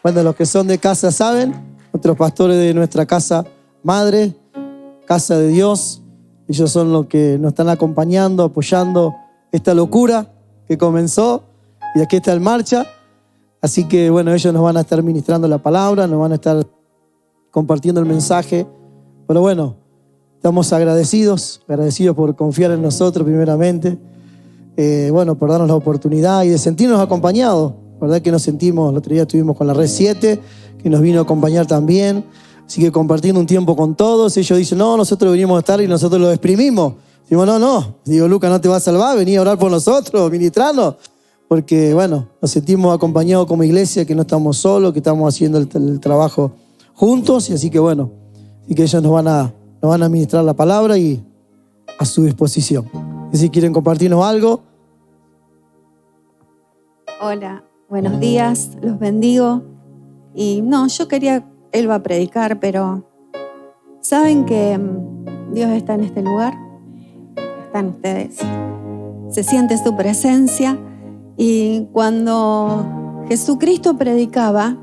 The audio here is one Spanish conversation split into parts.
Bueno, los que son de casa saben, nuestros pastores de nuestra casa madre, Casa de Dios, ellos son los que nos están acompañando, apoyando esta locura que comenzó y aquí está en marcha. Así que bueno, ellos nos van a estar ministrando la palabra, nos van a estar compartiendo el mensaje. Pero bueno, estamos agradecidos por confiar en nosotros primeramente. Por darnos la oportunidad y de sentirnos acompañados. La verdad que nos sentimos, el otro día estuvimos con la Red 7, que nos vino a acompañar también. Así que compartiendo un tiempo con todos, ellos dicen, no, nosotros venimos a estar y nosotros los exprimimos. Digo, no. Digo, Lucas no te va a salvar, vení a orar por nosotros, ministrarnos. Porque, bueno, nos sentimos acompañados como iglesia, que no estamos solos, que estamos haciendo el trabajo juntos. Y así que, bueno, y que ellos nos van a ministrar la palabra y a su disposición. Y si quieren compartirnos algo. Hola, buenos días, los bendigo. Y él va a predicar, pero ¿saben que Dios está en este lugar? Están ustedes. Se siente su presencia. Y cuando Jesucristo predicaba,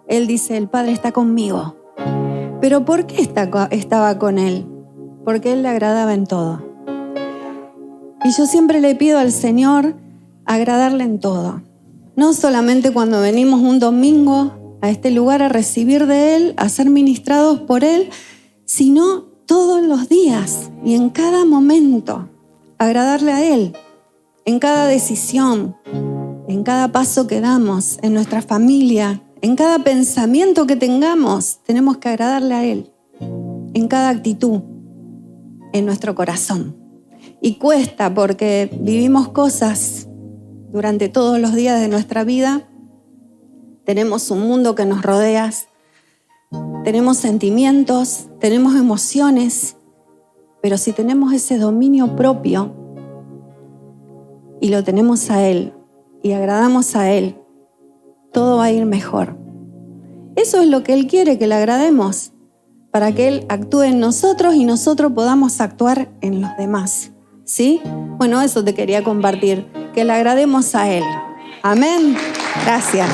Él dice, el Padre está conmigo. ¿Pero por qué estaba con Él? Porque Él le agradaba en todo. Y yo siempre le pido al Señor agradarle en todo. No solamente cuando venimos un domingo a este lugar a recibir de Él, a ser ministrados por Él, sino todos los días y en cada momento, agradarle a Él, en cada decisión, en cada paso que damos, en nuestra familia, en cada pensamiento que tengamos, tenemos que agradarle a Él, en cada actitud, en nuestro corazón. Y cuesta porque vivimos cosas durante todos los días de nuestra vida. Tenemos un mundo que nos rodea, tenemos sentimientos, tenemos emociones, pero si tenemos ese dominio propio y lo tenemos a Él y agradamos a Él, todo va a ir mejor. Eso es lo que Él quiere, que le agrademos, para que Él actúe en nosotros y nosotros podamos actuar en los demás. ¿Sí? Bueno, eso te quería compartir, que le agrademos a Él. Amén. Gracias.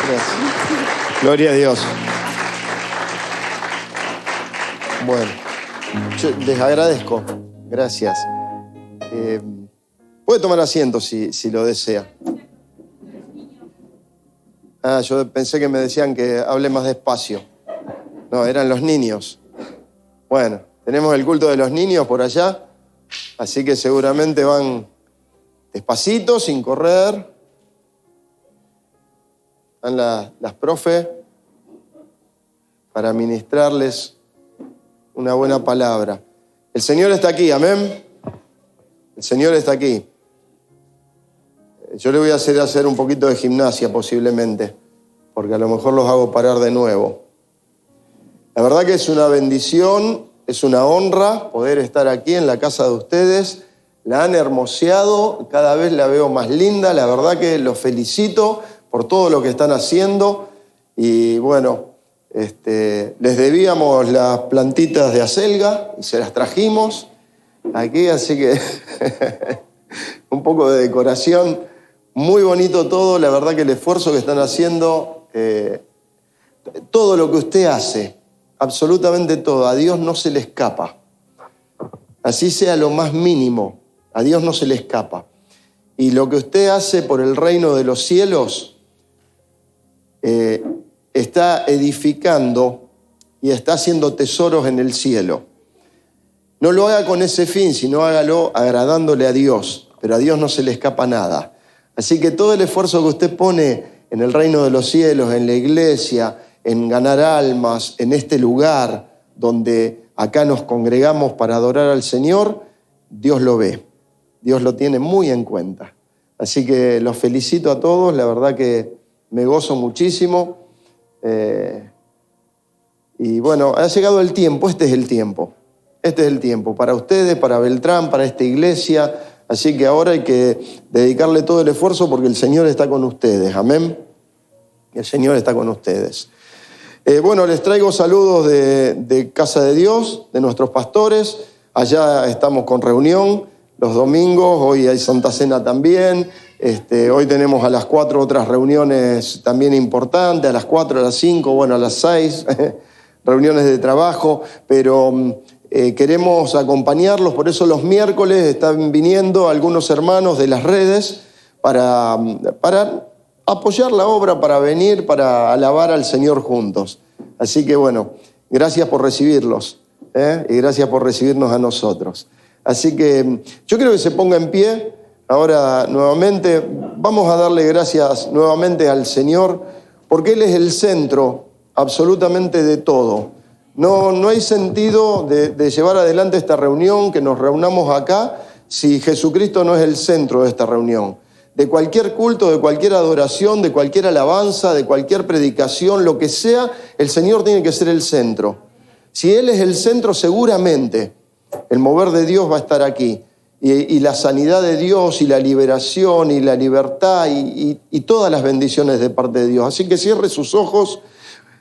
Gracias. Gloria a Dios. Bueno, yo les agradezco. Gracias. Puede tomar asiento si lo desea. Yo pensé que me decían que hable más despacio. No, eran los niños. Bueno, tenemos el culto de los niños por allá, así que seguramente van despacito, sin correr. Están las profes para ministrarles una buena palabra. El Señor está aquí, amén. El Señor está aquí. Yo le voy a hacer un poquito de gimnasia posiblemente, porque a lo mejor los hago parar de nuevo. La verdad que es una bendición, es una honra poder estar aquí en la casa de ustedes. La han hermoseado, cada vez la veo más linda. La verdad que los felicito por todo lo que están haciendo. Y bueno, les debíamos las plantitas de acelga y se las trajimos aquí, así que un poco de decoración. Muy bonito todo, la verdad que el esfuerzo que están haciendo, todo lo que usted hace, absolutamente todo, a Dios no se le escapa. Así sea lo más mínimo, a Dios no se le escapa. Y lo que usted hace por el reino de los cielos, está edificando y está haciendo tesoros en el cielo. No lo haga con ese fin, sino hágalo agradándole a Dios, pero a Dios no se le escapa nada. Así que todo el esfuerzo que usted pone en el reino de los cielos, en la iglesia, en ganar almas, en este lugar donde acá nos congregamos para adorar al Señor, Dios lo ve. Dios lo tiene muy en cuenta. Así que los felicito a todos, la verdad que me gozo muchísimo. Y bueno, ha llegado el tiempo, este es el tiempo. Este es el tiempo para ustedes, para Beltrán, para esta iglesia. Así que ahora hay que dedicarle todo el esfuerzo porque el Señor está con ustedes. Amén. El Señor está con ustedes. Les traigo saludos de Casa de Dios, de nuestros pastores. Allá estamos con reunión los domingos. Hoy hay Santa Cena también. Hoy tenemos a las 4 otras reuniones también importantes, a las 4, a las 5, bueno, a las 6, reuniones de trabajo, pero queremos acompañarlos, por eso los miércoles están viniendo algunos hermanos de las redes para apoyar la obra, para venir, para alabar al Señor juntos. Así que bueno, gracias por recibirlos, y gracias por recibirnos a nosotros. Así que yo quiero que se ponga en pie. Ahora nuevamente vamos a darle gracias nuevamente al Señor, porque Él es el centro absolutamente de todo. No hay sentido de llevar adelante esta reunión, que nos reunamos acá, si Jesucristo no es el centro de esta reunión. De cualquier culto, de cualquier adoración, de cualquier alabanza, de cualquier predicación, lo que sea, el Señor tiene que ser el centro. Si Él es el centro, seguramente el mover de Dios va a estar aquí. Y la sanidad de Dios, y la liberación, y la libertad, y todas las bendiciones de parte de Dios. Así que cierre sus ojos.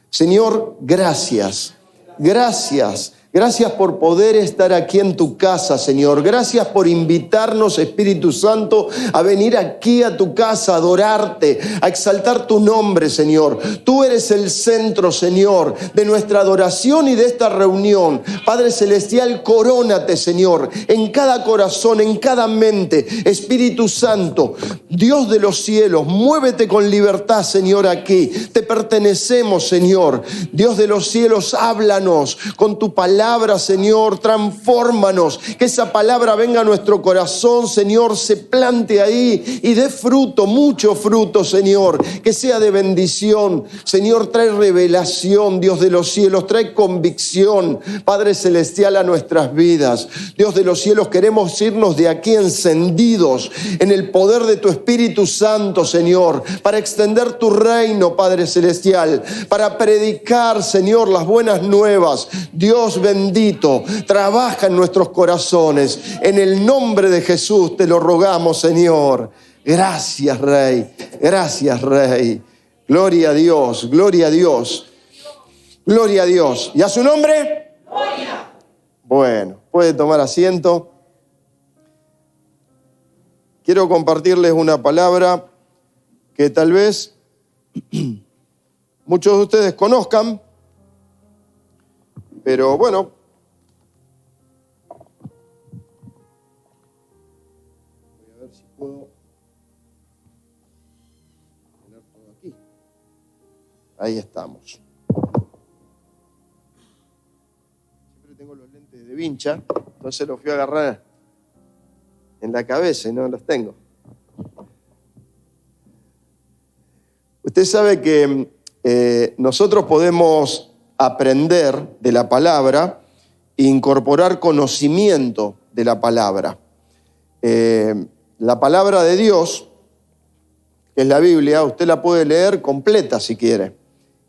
Señor, gracias. Gracias. Gracias por poder estar aquí en tu casa, Señor. Gracias por invitarnos, Espíritu Santo, a venir aquí a tu casa, a adorarte, a exaltar tu nombre, Señor. Tú eres el centro, Señor, de nuestra adoración y de esta reunión. Padre Celestial, corónate, Señor, en cada corazón, en cada mente. Espíritu Santo, Dios de los cielos, muévete con libertad, Señor, aquí. Te pertenecemos, Señor. Dios de los cielos, háblanos con tu palabra, Señor, transfórmanos, que esa palabra venga a nuestro corazón, Señor, se plante ahí y dé fruto, mucho fruto, Señor, que sea de bendición. Señor, trae revelación, Dios de los cielos, trae convicción, Padre Celestial, a nuestras vidas. Dios de los cielos, queremos irnos de aquí encendidos en el poder de tu Espíritu Santo, Señor, para extender tu reino, Padre Celestial, para predicar, Señor, las buenas nuevas. Dios bendito, trabaja en nuestros corazones. En el nombre de Jesús te lo rogamos, Señor. Gracias, Rey. Gracias, Rey. Gloria a Dios, gloria a Dios. Gloria a Dios. ¿Y a su nombre? Gloria. Bueno, puede tomar asiento. Quiero compartirles una palabra que tal vez muchos de ustedes conozcan, pero bueno, voy a ver si puedo poner todo aquí. Ahí estamos. Siempre tengo los lentes de vincha, entonces los fui a agarrar en la cabeza y no los tengo. Usted sabe que nosotros podemos aprender de la palabra e incorporar conocimiento de la palabra. La palabra de Dios, que es la Biblia, usted la puede leer completa si quiere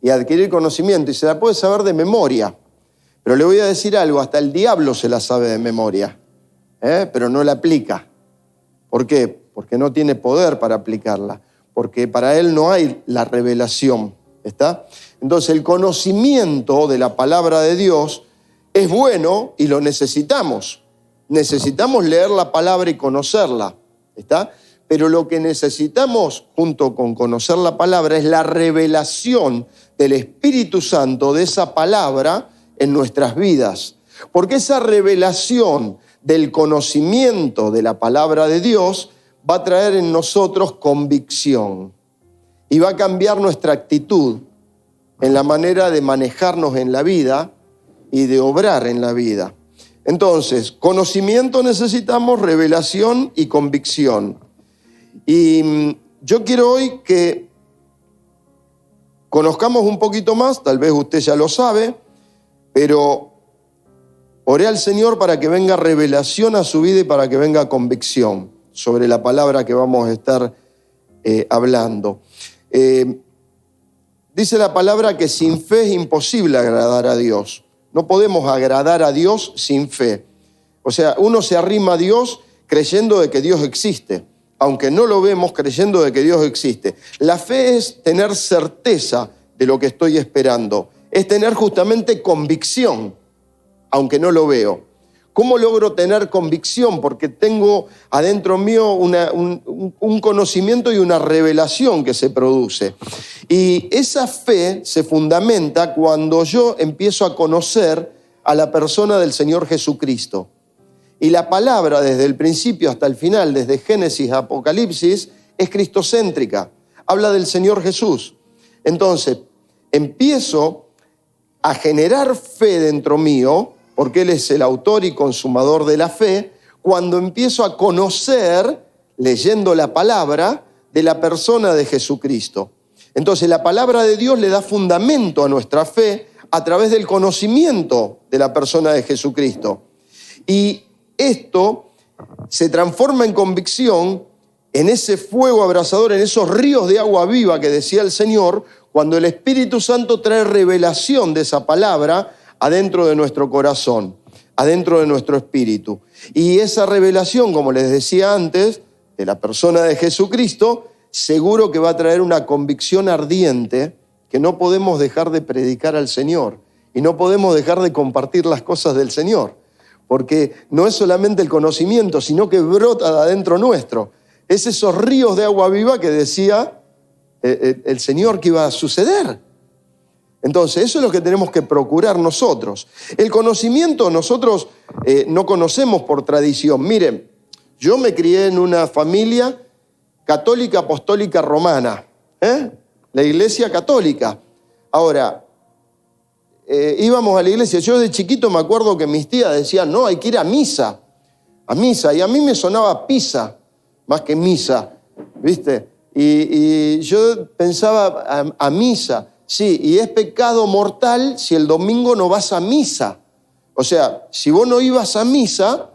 y adquirir conocimiento y se la puede saber de memoria. Pero le voy a decir algo, hasta el diablo se la sabe de memoria, pero no la aplica. ¿Por qué? Porque no tiene poder para aplicarla, porque para él no hay la revelación. ¿Está? Entonces el conocimiento de la palabra de Dios es bueno y lo necesitamos. Necesitamos leer la palabra y conocerla. ¿Está? Pero lo que necesitamos junto con conocer la palabra es la revelación del Espíritu Santo de esa palabra en nuestras vidas. Porque esa revelación del conocimiento de la palabra de Dios va a traer en nosotros convicción. Y va a cambiar nuestra actitud en la manera de manejarnos en la vida y de obrar en la vida. Entonces, conocimiento necesitamos, revelación y convicción. Y yo quiero hoy que conozcamos un poquito más, tal vez usted ya lo sabe, pero oré al Señor para que venga revelación a su vida y para que venga convicción sobre la palabra que vamos a estar hablando. Dice la palabra que sin fe es imposible agradar a Dios. No podemos agradar a Dios sin fe. O sea, uno se arrima a Dios creyendo de que Dios existe, aunque no lo vemos, creyendo de que Dios existe. La fe es tener certeza de lo que estoy esperando, es tener justamente convicción, aunque no lo veo. ¿Cómo logro tener convicción? Porque tengo adentro mío un conocimiento y una revelación que se produce. Y esa fe se fundamenta cuando yo empiezo a conocer a la persona del Señor Jesucristo. Y la palabra, desde el principio hasta el final, desde Génesis a Apocalipsis, es cristocéntrica. Habla del Señor Jesús. Entonces, empiezo a generar fe dentro mío, porque Él es el autor y consumador de la fe, cuando empiezo a conocer, leyendo la palabra, de la persona de Jesucristo. Entonces, la palabra de Dios le da fundamento a nuestra fe a través del conocimiento de la persona de Jesucristo. Y esto se transforma en convicción, en ese fuego abrasador, en esos ríos de agua viva que decía el Señor, cuando el Espíritu Santo trae revelación de esa palabra adentro de nuestro corazón, adentro de nuestro espíritu. Y esa revelación, como les decía antes, de la persona de Jesucristo, seguro que va a traer una convicción ardiente que no podemos dejar de predicar al Señor y no podemos dejar de compartir las cosas del Señor. Porque no es solamente el conocimiento, sino que brota de adentro nuestro. Es esos ríos de agua viva que decía el Señor que iba a suceder. Entonces, eso es lo que tenemos que procurar nosotros. El conocimiento nosotros no conocemos por tradición. Miren, yo me crié en una familia católica apostólica romana, la iglesia católica. Ahora, íbamos a la iglesia. Yo de chiquito me acuerdo que mis tías decían, no, hay que ir a misa. Y a mí me sonaba pizza más que misa, ¿viste? Y yo pensaba a misa. Sí, y es pecado mortal si el domingo no vas a misa. O sea, si vos no ibas a misa,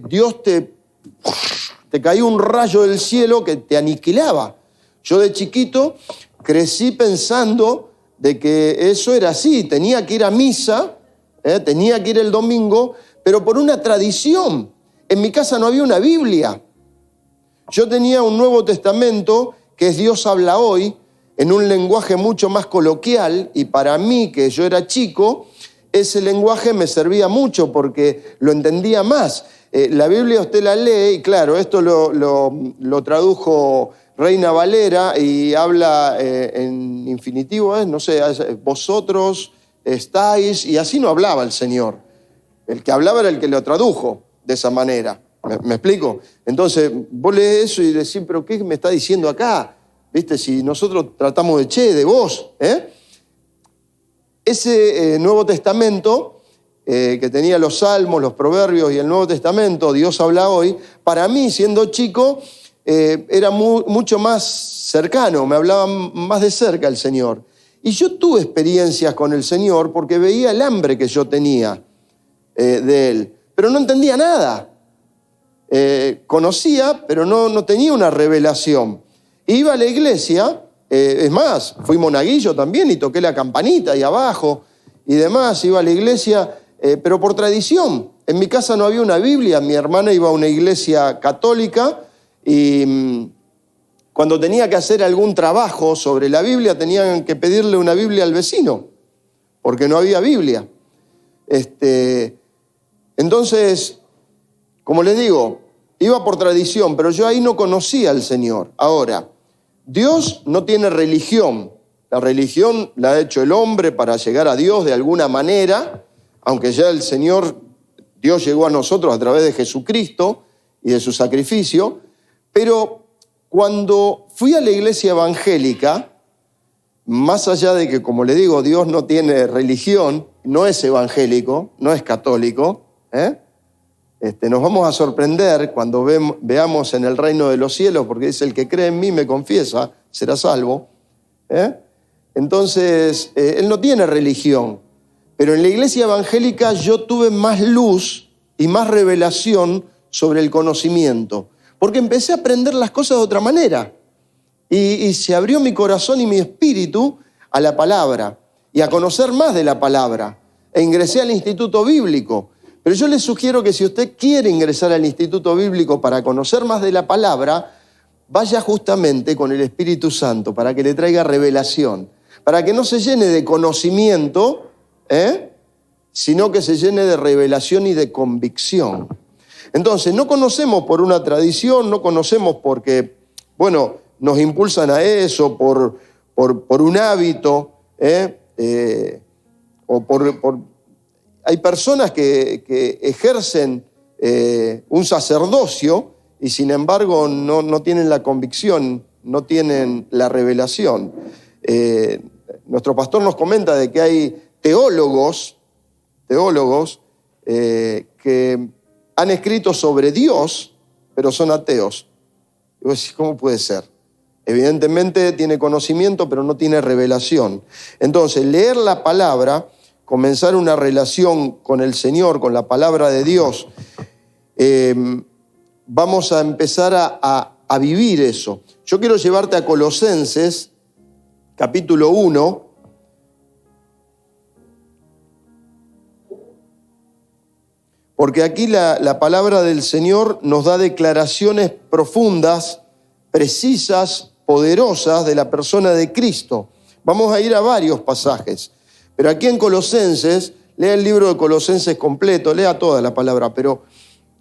Dios te caía un rayo del cielo que te aniquilaba. Yo de chiquito crecí pensando de que eso era así, tenía que ir a misa, tenía que ir el domingo, pero por una tradición. En mi casa no había una Biblia. Yo tenía un Nuevo Testamento, que es Dios habla hoy, en un lenguaje mucho más coloquial, y para mí, que yo era chico, ese lenguaje me servía mucho porque lo entendía más. La Biblia usted la lee, y claro, esto lo tradujo Reina Valera y habla en infinitivo, no sé, vosotros estáis, y así no hablaba el Señor. El que hablaba era el que lo tradujo de esa manera. ¿Me explico? Entonces, vos lees eso y decís, ¿pero qué me está diciendo acá? ¿Viste? Si nosotros tratamos de vos. Ese Nuevo Testamento, que tenía los Salmos, los Proverbios y el Nuevo Testamento, Dios habla hoy, para mí, siendo chico, era mucho más cercano, me hablaba más de cerca el Señor. Y yo tuve experiencias con el Señor porque veía el hambre que yo tenía de Él, pero no entendía nada. Conocía, pero no tenía una revelación. Iba a la iglesia, es más, fui monaguillo también y toqué la campanita ahí abajo y demás, iba a la iglesia, pero por tradición. En mi casa no había una Biblia, mi hermana iba a una iglesia católica y cuando tenía que hacer algún trabajo sobre la Biblia tenían que pedirle una Biblia al vecino, porque no había Biblia. Entonces, como les digo, iba por tradición, pero yo ahí no conocía al Señor. Ahora, Dios no tiene religión. La religión la ha hecho el hombre para llegar a Dios de alguna manera, aunque ya el Señor, Dios llegó a nosotros a través de Jesucristo y de su sacrificio. Pero cuando fui a la iglesia evangélica, más allá de que, como le digo, Dios no tiene religión, no es evangélico, no es católico, nos vamos a sorprender cuando veamos en el reino de los cielos, porque dice, el que cree en mí me confiesa, será salvo. Entonces, Él no tiene religión. Pero en la iglesia evangélica yo tuve más luz y más revelación sobre el conocimiento, porque empecé a aprender las cosas de otra manera. Y se abrió mi corazón y mi espíritu a la palabra y a conocer más de la palabra. E ingresé al Instituto Bíblico. Pero yo les sugiero que si usted quiere ingresar al Instituto Bíblico para conocer más de la palabra, vaya justamente con el Espíritu Santo para que le traiga revelación, para que no se llene de conocimiento, sino que se llene de revelación y de convicción. Entonces, no conocemos por una tradición, no conocemos porque, bueno, nos impulsan a eso, por un hábito, hay personas que ejercen un sacerdocio y sin embargo no tienen la convicción, no tienen la revelación. Nuestro pastor nos comenta de que hay teólogos que han escrito sobre Dios, pero son ateos. Y vos decís, ¿cómo puede ser? Evidentemente tiene conocimiento, pero no tiene revelación. Entonces, leer la palabra, comenzar una relación con el Señor, con la palabra de Dios, vamos a empezar a vivir eso. Yo quiero llevarte a Colosenses, capítulo 1. Porque aquí la palabra del Señor nos da declaraciones profundas, precisas, poderosas de la persona de Cristo. Vamos a ir a varios pasajes. Pero aquí en Colosenses, lea el libro de Colosenses completo, lea toda la palabra, pero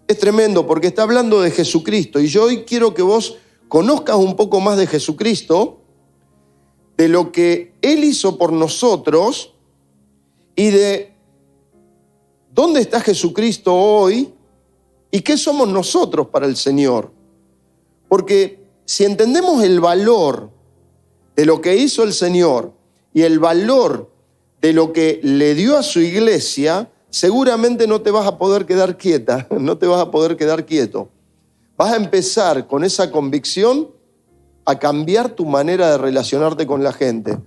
es tremendo porque está hablando de Jesucristo. Y yo hoy quiero que vos conozcas un poco más de Jesucristo, de lo que Él hizo por nosotros y de dónde está Jesucristo hoy y qué somos nosotros para el Señor. Porque si entendemos el valor de lo que hizo el Señor y el valor de lo que le dio a su iglesia, seguramente no te vas a poder quedar quieta, no te vas a poder quedar quieto. Vas a empezar con esa convicción a cambiar tu manera de relacionarte con la gente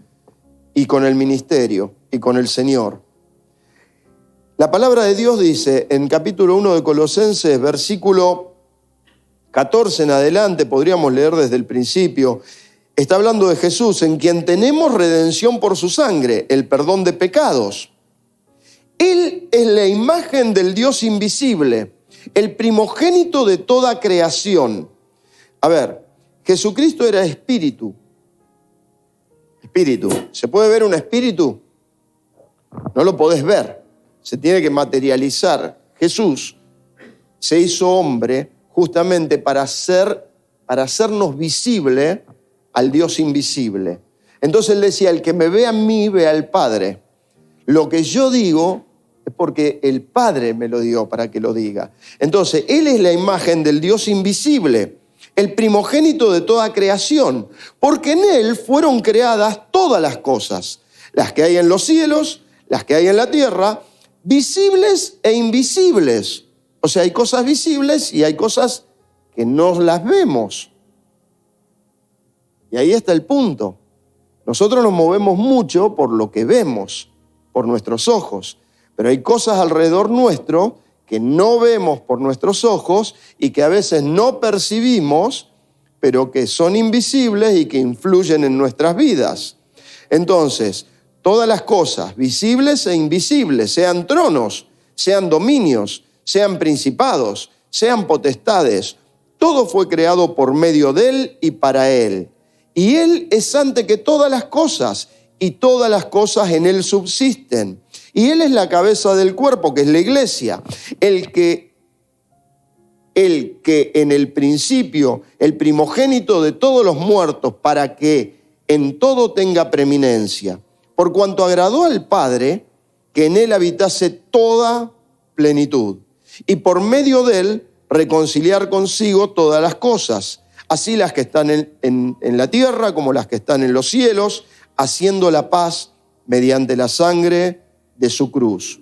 y con el ministerio y con el Señor. La palabra de Dios dice en capítulo 1 de Colosenses, versículo 14 en adelante, podríamos leer desde el principio, está hablando de Jesús, en quien tenemos redención por su sangre, el perdón de pecados. Él es la imagen del Dios invisible, el primogénito de toda creación. A ver, Jesucristo era espíritu. Espíritu. ¿Se puede ver un espíritu? No lo podés ver. Se tiene que materializar. Jesús se hizo hombre justamente para hacernos visible al Dios invisible. Entonces él decía, el que me ve a mí, ve al Padre. Lo que yo digo es porque el Padre me lo dio para que lo diga. Entonces, Él es la imagen del Dios invisible, el primogénito de toda creación, porque en Él fueron creadas todas las cosas, las que hay en los cielos, las que hay en la tierra, visibles e invisibles. O sea, hay cosas visibles y hay cosas que no las vemos. Y ahí está el punto. Nosotros nos movemos mucho por lo que vemos, por nuestros ojos, pero hay cosas alrededor nuestro que no vemos por nuestros ojos y que a veces no percibimos, pero que son invisibles y que influyen en nuestras vidas. Entonces, todas las cosas, visibles e invisibles, sean tronos, sean dominios, sean principados, sean potestades, todo fue creado por medio de Él y para Él. Y Él es antes que todas las cosas, y todas las cosas en Él subsisten. Y Él es la cabeza del cuerpo, que es la iglesia, el que en el principio, el primogénito de todos los muertos, para que en todo tenga preeminencia. Por cuanto agradó al Padre, que en Él habitase toda plenitud, y por medio de Él reconciliar consigo todas las cosas, así las que están en la tierra como las que están en los cielos, haciendo la paz mediante la sangre de su cruz.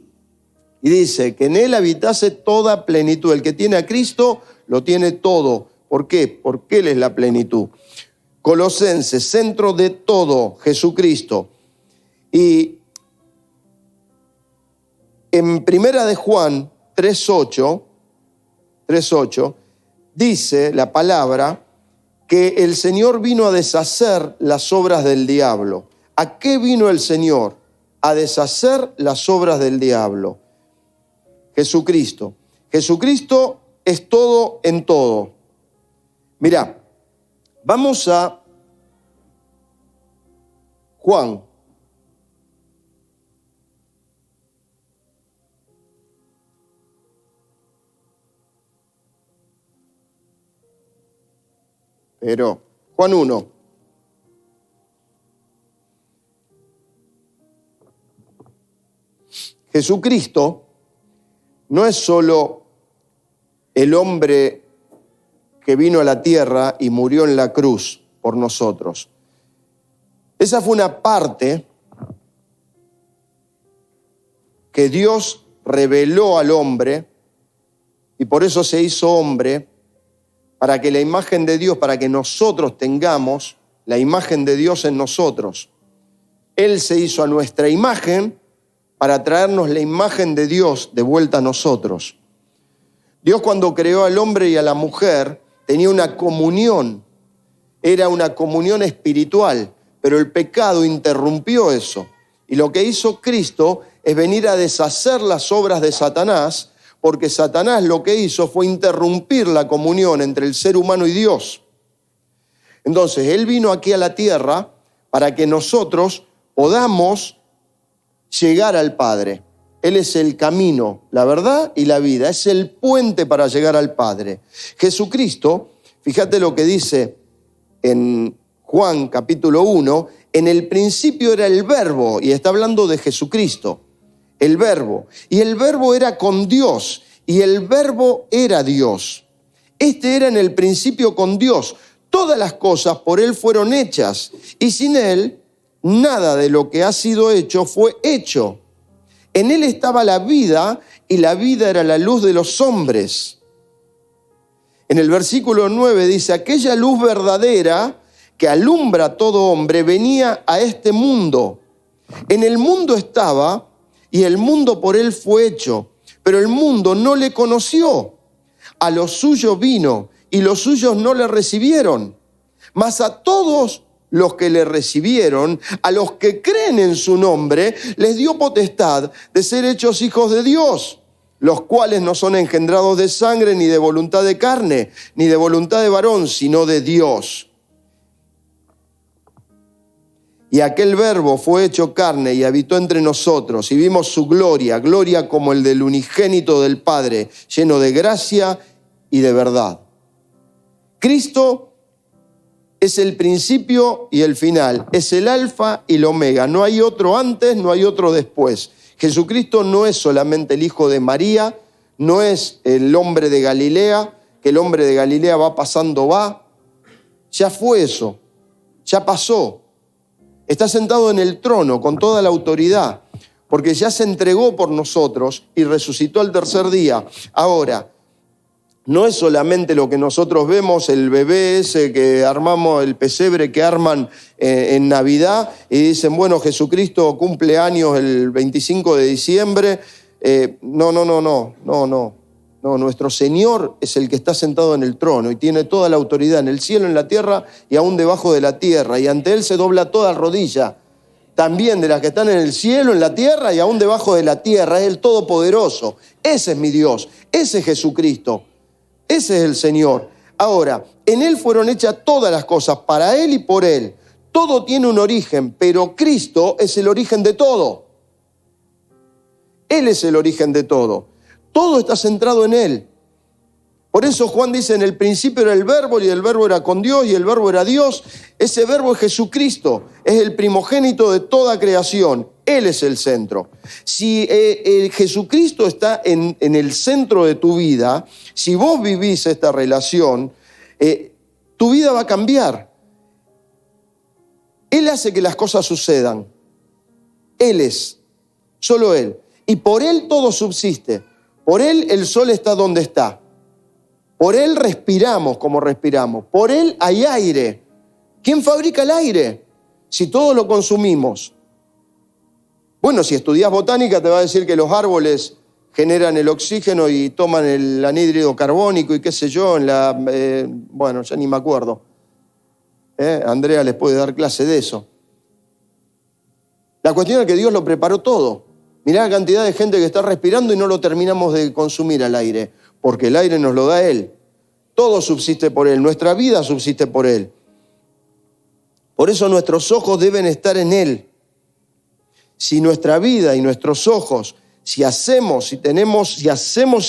Y dice que en Él habitase toda plenitud. El que tiene a Cristo lo tiene todo. ¿Por qué? Porque Él es la plenitud. Colosenses, centro de todo, Jesucristo. Y en Primera de Juan 3:8, dice la palabra que el Señor vino a deshacer las obras del diablo. ¿A qué vino el Señor? A deshacer las obras del diablo. Jesucristo. Jesucristo es todo en todo. Mirá, vamos a Juan. pero Juan 1. Jesucristo no es solo el hombre que vino a la tierra y murió en la cruz por nosotros. Esa fue una parte que Dios reveló al hombre y por eso se hizo hombre, para que la imagen de Dios, para que nosotros tengamos la imagen de Dios en nosotros. Él se hizo a nuestra imagen para traernos la imagen de Dios de vuelta a nosotros. Dios, cuando creó al hombre y a la mujer, tenía una comunión, era una comunión espiritual, pero el pecado interrumpió eso. Y lo que hizo Cristo es venir a deshacer las obras de Satanás, porque Satanás lo que hizo fue interrumpir la comunión entre el ser humano y Dios. Entonces, Él vino aquí a la tierra para que nosotros podamos llegar al Padre. Él es el camino, la verdad y la vida. Es el puente para llegar al Padre. Jesucristo, fíjate lo que dice en Juan capítulo 1, en el principio era el Verbo, y está hablando de Jesucristo, el Verbo. Y el Verbo era con Dios, y el Verbo era Dios. Este era en el principio con Dios. Todas las cosas por Él fueron hechas, y sin Él nada de lo que ha sido hecho fue hecho. En Él estaba la vida, y la vida era la luz de los hombres. En el versículo 9 dice, aquella luz verdadera que alumbra a todo hombre venía a este mundo. En el mundo estaba, y el mundo por Él fue hecho, pero el mundo no le conoció. A los suyos vino, y los suyos no le recibieron. Mas a todos los que le recibieron, a los que creen en su nombre, les dio potestad de ser hechos hijos de Dios, los cuales no son engendrados de sangre, ni de voluntad de carne, ni de voluntad de varón, sino de Dios. Y aquel Verbo fue hecho carne y habitó entre nosotros, y vimos su gloria, gloria como el del unigénito del Padre, lleno de gracia y de verdad. Cristo es el principio y el final, es el alfa y el omega. No hay otro antes, no hay otro después. Jesucristo no es solamente el hijo de María, no es el hombre de Galilea, que el hombre de Galilea va pasando, va. Ya fue eso, ya pasó. Está sentado en el trono con toda la autoridad, porque ya se entregó por nosotros y resucitó al tercer día. Ahora, no es solamente lo que nosotros vemos, el bebé ese que armamos, el pesebre que arman en Navidad y dicen, bueno, Jesucristo cumple años el 25 de diciembre. No, nuestro Señor es el que está sentado en el trono y tiene toda la autoridad en el cielo, en la tierra y aún debajo de la tierra. Y ante Él se dobla toda rodilla, también de las que están en el cielo, en la tierra y aún debajo de la tierra. Es el Todopoderoso. Ese es mi Dios, ese es Jesucristo. Ese es el Señor. Ahora, en Él fueron hechas todas las cosas, para Él y por Él. Todo tiene un origen, pero Cristo es el origen de todo. Él es el origen de todo. Todo está centrado en Él. Por eso Juan dice, en el principio era el Verbo, y el Verbo era con Dios, y el Verbo era Dios. Ese Verbo es Jesucristo, es el primogénito de toda creación. Él es el centro. Si Jesucristo está en el centro de tu vida, si vos vivís esta relación, tu vida va a cambiar. Él hace que las cosas sucedan. Él es, solo Él. Y por Él todo subsiste. Por Él el sol está donde está. Por Él respiramos como respiramos. Por Él hay aire. ¿Quién fabrica el aire? Si todos lo consumimos. Bueno, si estudias botánica te va a decir que los árboles generan el oxígeno y toman el anhídrido carbónico y qué sé yo, bueno, ya ni me acuerdo. Andrea les puede dar clase de eso. La cuestión es que Dios lo preparó todo. Mirá la cantidad de gente que está respirando y no lo terminamos de consumir al aire, porque el aire nos lo da Él. Todo subsiste por Él, nuestra vida subsiste por Él. Por eso nuestros ojos deben estar en Él. Si nuestra vida y nuestros ojos si hacemos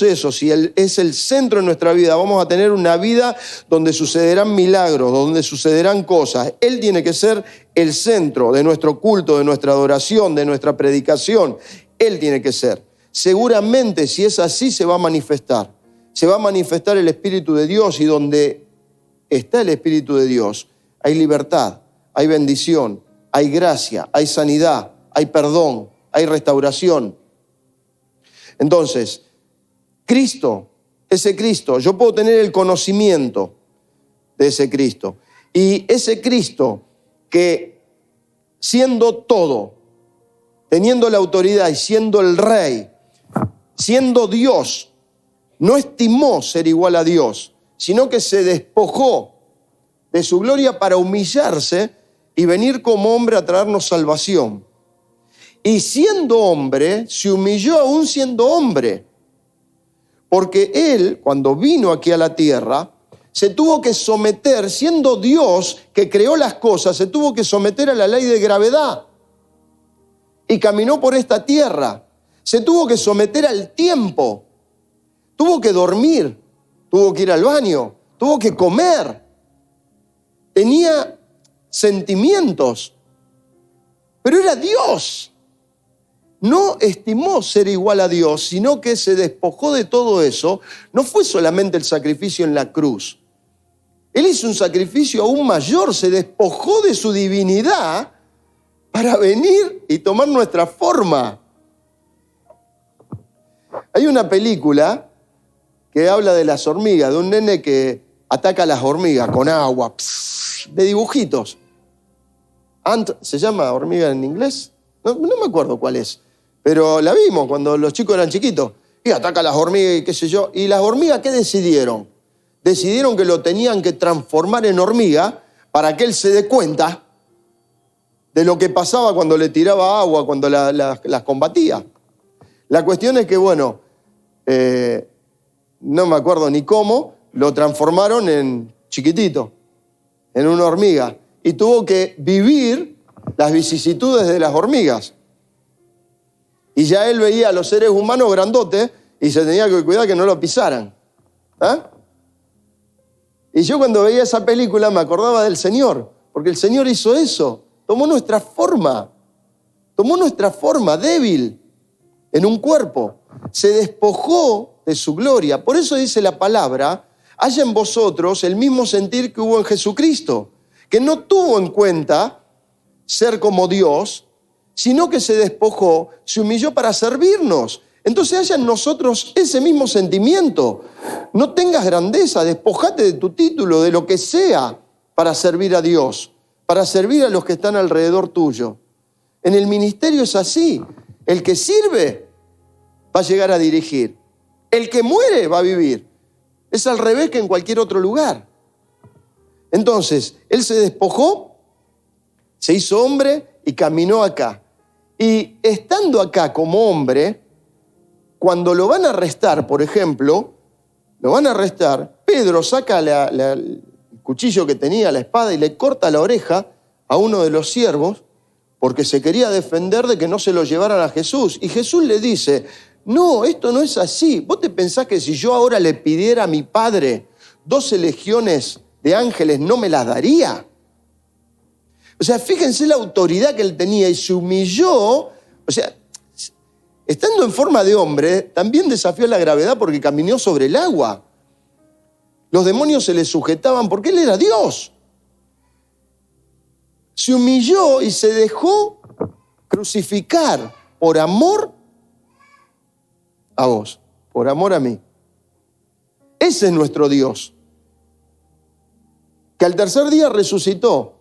eso, si Él es el centro de nuestra vida, vamos a tener una vida donde sucederán milagros, donde sucederán cosas. Él tiene que ser el centro de nuestro culto, de nuestra adoración, de nuestra predicación. Él tiene que ser. Seguramente, si es así, se va a manifestar. Se va a manifestar el Espíritu de Dios, y donde está el Espíritu de Dios, hay libertad, hay bendición, hay gracia, hay sanidad, hay perdón, hay restauración. Entonces, Cristo, ese Cristo, yo puedo tener el conocimiento de ese Cristo. Y ese Cristo que, siendo todo, teniendo la autoridad y siendo el Rey, siendo Dios, no estimó ser igual a Dios, sino que se despojó de su gloria para humillarse y venir como hombre a traernos salvación. Y siendo hombre, se humilló aún siendo hombre. Porque Él, cuando vino aquí a la tierra, se tuvo que someter, siendo Dios que creó las cosas, se tuvo que someter a la ley de gravedad. Y caminó por esta tierra. Se tuvo que someter al tiempo. Tuvo que dormir, tuvo que ir al baño, tuvo que comer. Tenía sentimientos, pero era Dios. No estimó ser igual a Dios, sino que se despojó de todo eso. No fue solamente el sacrificio en la cruz. Él hizo un sacrificio aún mayor, se despojó de su divinidad para venir y tomar nuestra forma. Hay una película que habla de las hormigas, de un nene que ataca a las hormigas con agua, de dibujitos. Ant, ¿se llama hormiga en inglés? No me acuerdo cuál es. Pero la vimos cuando los chicos eran chiquitos. Y ataca a las hormigas y qué sé yo. ¿Y las hormigas qué decidieron? Decidieron que lo tenían que transformar en hormiga para que él se dé cuenta de lo que pasaba cuando le tiraba agua, cuando las combatía. La cuestión es que, bueno, no me acuerdo ni cómo, lo transformaron en chiquitito, en una hormiga. Y tuvo que vivir las vicisitudes de las hormigas. Y ya él veía a los seres humanos grandotes y se tenía que cuidar que no lo pisaran. ¿Ah? Y yo cuando veía esa película me acordaba del Señor, porque el Señor hizo eso, tomó nuestra forma débil en un cuerpo, se despojó de su gloria. Por eso dice la palabra, haya en vosotros el mismo sentir que hubo en Jesucristo, que no tuvo en cuenta ser como Dios, sino que se despojó, se humilló para servirnos. Entonces haya en nosotros ese mismo sentimiento. No tengas grandeza, despojate de tu título, de lo que sea, para servir a Dios, para servir a los que están alrededor tuyo. En el ministerio es así. El que sirve va a llegar a dirigir. El que muere va a vivir. Es al revés que en cualquier otro lugar. Entonces, él se despojó, se hizo hombre y caminó acá. Y estando acá como hombre, cuando lo van a arrestar, por ejemplo, Pedro saca el cuchillo que tenía, la espada, y le corta la oreja a uno de los siervos porque se quería defender de que no se lo llevaran a Jesús. Y Jesús le dice, no, esto no es así. ¿Vos te pensás que si yo ahora le pidiera a mi Padre 12 legiones de ángeles no me las daría? O sea, fíjense la autoridad que él tenía y se humilló. O sea, estando en forma de hombre, también desafió la gravedad porque caminó sobre el agua. Los demonios se le sujetaban porque él era Dios. Se humilló y se dejó crucificar por amor a vos, por amor a mí. Ese es nuestro Dios, que al tercer día resucitó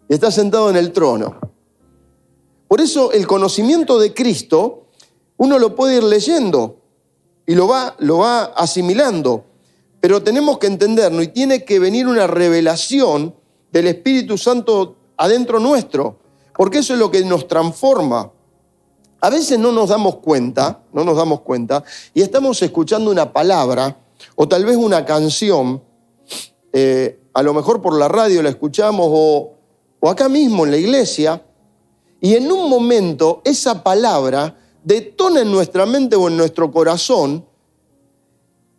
y está sentado en el trono. Por eso el conocimiento de Cristo uno lo puede ir leyendo y lo va asimilando, pero tenemos que entenderlo y tiene que venir una revelación del Espíritu Santo adentro nuestro, porque eso es lo que nos transforma. A veces no nos damos cuenta y estamos escuchando una palabra o tal vez una canción, a lo mejor por la radio la escuchamos o acá mismo en la iglesia, y en un momento esa palabra detona en nuestra mente o en nuestro corazón.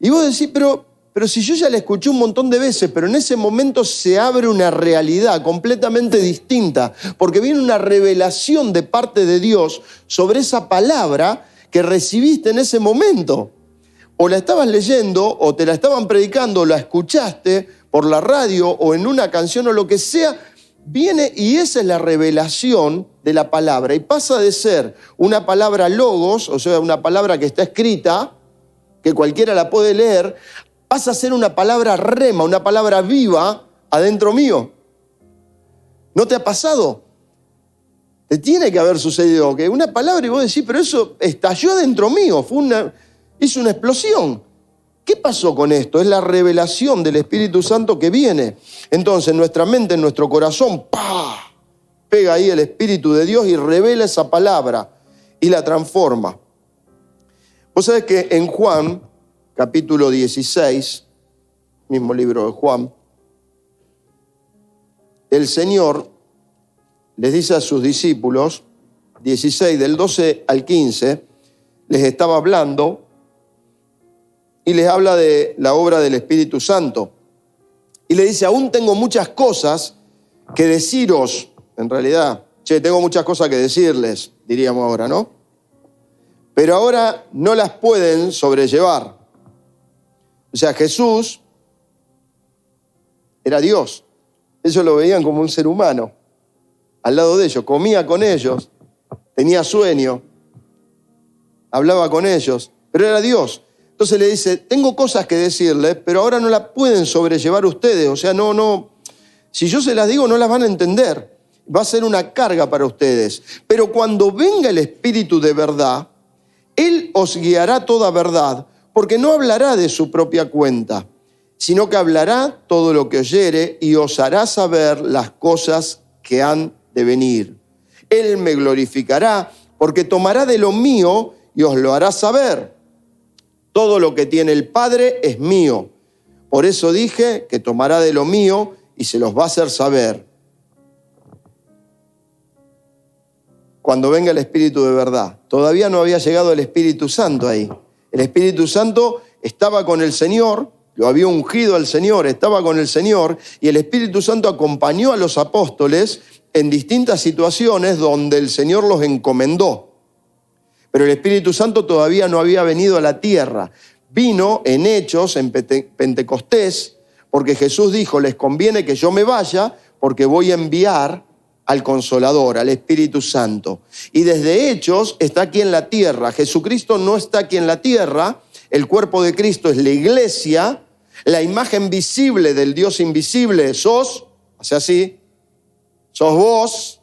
Y vos decís, pero si yo ya la escuché un montón de veces, pero en ese momento se abre una realidad completamente distinta, porque viene una revelación de parte de Dios sobre esa palabra que recibiste en ese momento. O la estabas leyendo, o te la estaban predicando, o la escuchaste por la radio, o en una canción, o lo que sea, viene y esa es la revelación de la palabra. Y pasa de ser una palabra logos, o sea, una palabra que está escrita, que cualquiera la puede leer, pasa a ser una palabra rema, una palabra viva adentro mío. ¿No te ha pasado? Te tiene que haber sucedido que una palabra y vos decís, pero eso estalló adentro mío, hizo una explosión. ¿Qué pasó con esto? Es la revelación del Espíritu Santo que viene. Entonces, en nuestra mente, en nuestro corazón, ¡pah!, pega ahí el Espíritu de Dios y revela esa palabra y la transforma. Vos sabés que en Juan, capítulo 16, mismo libro de Juan, el Señor les dice a sus discípulos, 16, del 12 al 15, les estaba hablando y les habla de la obra del Espíritu Santo. Y le dice, aún tengo muchas cosas que deciros. En realidad, tengo muchas cosas que decirles, diríamos ahora, ¿no? Pero ahora no las pueden sobrellevar. O sea, Jesús era Dios. Ellos lo veían como un ser humano. Al lado de ellos, comía con ellos, tenía sueño, hablaba con ellos, pero era Dios. Entonces le dice, tengo cosas que decirles, pero ahora no las pueden sobrellevar ustedes. O sea, no, si yo se las digo no las van a entender. Va a ser una carga para ustedes. Pero cuando venga el Espíritu de verdad, Él os guiará toda verdad, porque no hablará de su propia cuenta, sino que hablará todo lo que oyere y os hará saber las cosas que han de venir. Él me glorificará, porque tomará de lo mío y os lo hará saber. Todo lo que tiene el Padre es mío. Por eso dije que tomará de lo mío y se los va a hacer saber. Cuando venga el Espíritu de verdad. Todavía no había llegado el Espíritu Santo ahí. El Espíritu Santo estaba con el Señor, lo había ungido al Señor, estaba con el Señor, y el Espíritu Santo acompañó a los apóstoles en distintas situaciones donde el Señor los encomendó. Pero el Espíritu Santo todavía no había venido a la tierra. Vino en Hechos, en Pentecostés, porque Jesús dijo, les conviene que yo me vaya porque voy a enviar al Consolador, al Espíritu Santo. Y desde Hechos está aquí en la tierra. Jesucristo no está aquí en la tierra. El cuerpo de Cristo es la iglesia. La imagen visible del Dios invisible sos, o sea, así, sos vos.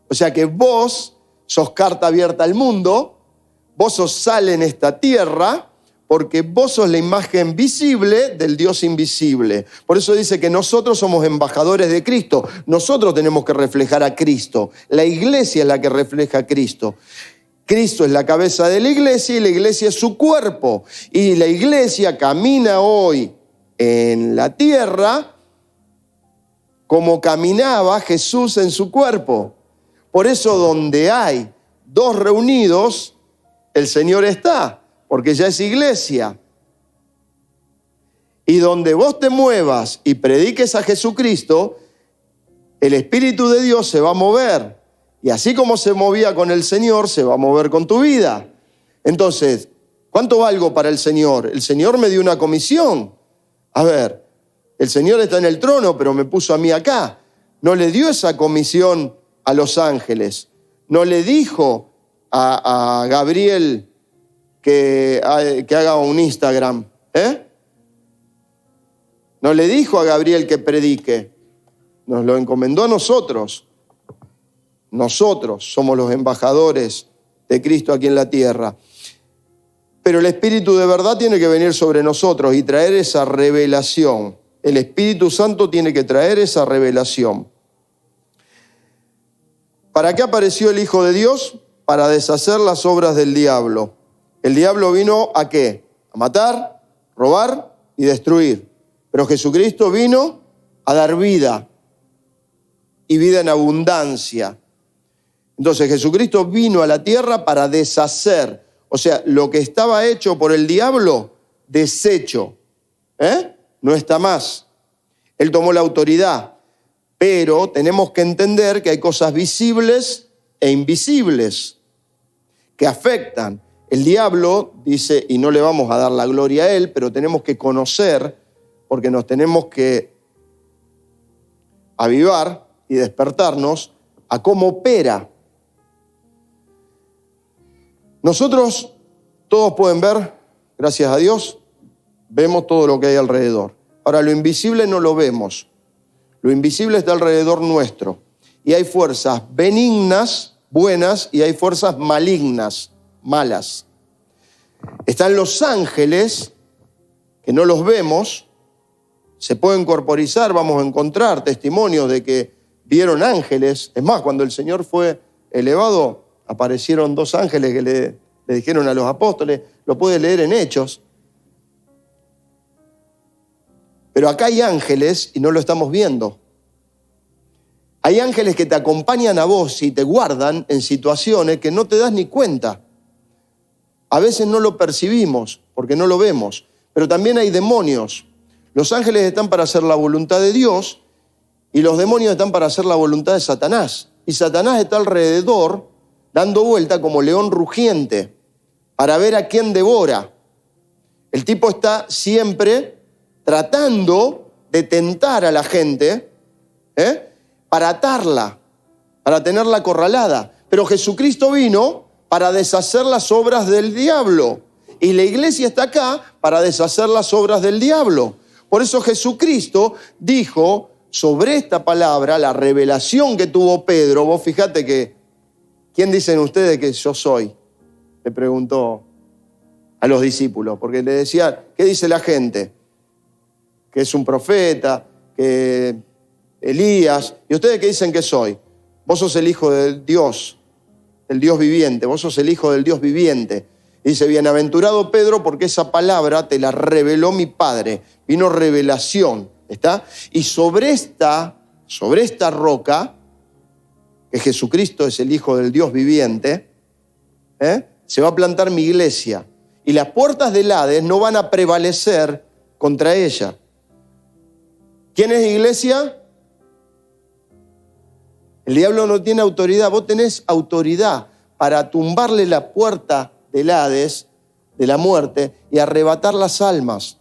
O sea que vos sos carta abierta al mundo. Vos sos sal en esta tierra, porque vos sos la imagen visible del Dios invisible. Por eso dice que nosotros somos embajadores de Cristo. Nosotros tenemos que reflejar a Cristo. La iglesia es la que refleja a Cristo. Cristo es la cabeza de la iglesia y la iglesia es su cuerpo. Y la iglesia camina hoy en la tierra como caminaba Jesús en su cuerpo. Por eso donde hay dos reunidos, el Señor está, porque ya es iglesia. Y donde vos te muevas y prediques a Jesucristo, el Espíritu de Dios se va a mover. Y así como se movía con el Señor, se va a mover con tu vida. Entonces, ¿cuánto valgo para el Señor? El Señor me dio una comisión. A ver, el Señor está en el trono, pero me puso a mí acá. No le dio esa comisión a los ángeles. No le dijo a Gabriel que haga un Instagram. No le dijo a Gabriel que predique. Nos lo encomendó a nosotros. Nosotros somos los embajadores de Cristo aquí en la tierra. Pero el Espíritu de verdad tiene que venir sobre nosotros y traer esa revelación. El Espíritu Santo tiene que traer esa revelación. ¿Para qué apareció el Hijo de Dios? Para deshacer las obras del diablo. El diablo vino ¿a qué? A matar, robar y destruir. Pero Jesucristo vino a dar vida y vida en abundancia. Entonces Jesucristo vino a la tierra para deshacer. O sea, lo que estaba hecho por el diablo, deshecho. No está más. Él tomó la autoridad. Pero tenemos que entender que hay cosas visibles e invisibles que afectan. El diablo dice, y no le vamos a dar la gloria a él, pero tenemos que conocer, porque nos tenemos que avivar y despertarnos a cómo opera. Nosotros, todos pueden ver, gracias a Dios, vemos todo lo que hay alrededor. Ahora, lo invisible no lo vemos. Lo invisible está alrededor nuestro. Y hay fuerzas benignas, buenas, y hay fuerzas malignas, malas. Están los ángeles, que no los vemos, se pueden corporizar, vamos a encontrar testimonios de que vieron ángeles. Es más, cuando el Señor fue elevado, aparecieron 2 ángeles que le dijeron a los apóstoles, lo puede leer en Hechos. Pero acá hay ángeles y no lo estamos viendo. Hay ángeles que te acompañan a vos y te guardan en situaciones que no te das ni cuenta. A veces no lo percibimos porque no lo vemos, pero también hay demonios. Los ángeles están para hacer la voluntad de Dios y los demonios están para hacer la voluntad de Satanás. Y Satanás está alrededor dando vuelta como león rugiente para ver a quién devora. El tipo está siempre tratando de tentar a la gente, para atarla, para tenerla acorralada. Pero Jesucristo vino para deshacer las obras del diablo. Y la iglesia está acá para deshacer las obras del diablo. Por eso Jesucristo dijo sobre esta palabra, la revelación que tuvo Pedro. Vos fíjate que, ¿quién dicen ustedes que yo soy? Le preguntó a los discípulos, porque le decía, ¿qué dice la gente? Que es un profeta, que Elías. ¿Y ustedes qué dicen que soy? Vos sos el Hijo del Dios viviente. Vos sos el Hijo del Dios viviente. Y dice, bienaventurado Pedro, porque esa palabra te la reveló mi Padre. Vino revelación, ¿está? Y sobre esta roca, que Jesucristo es el Hijo del Dios viviente, se va a plantar mi iglesia. Y las puertas del Hades no van a prevalecer contra ella. ¿Quién es iglesia? El diablo no tiene autoridad. Vos tenés autoridad para tumbarle la puerta del Hades, de la muerte, y arrebatar las almas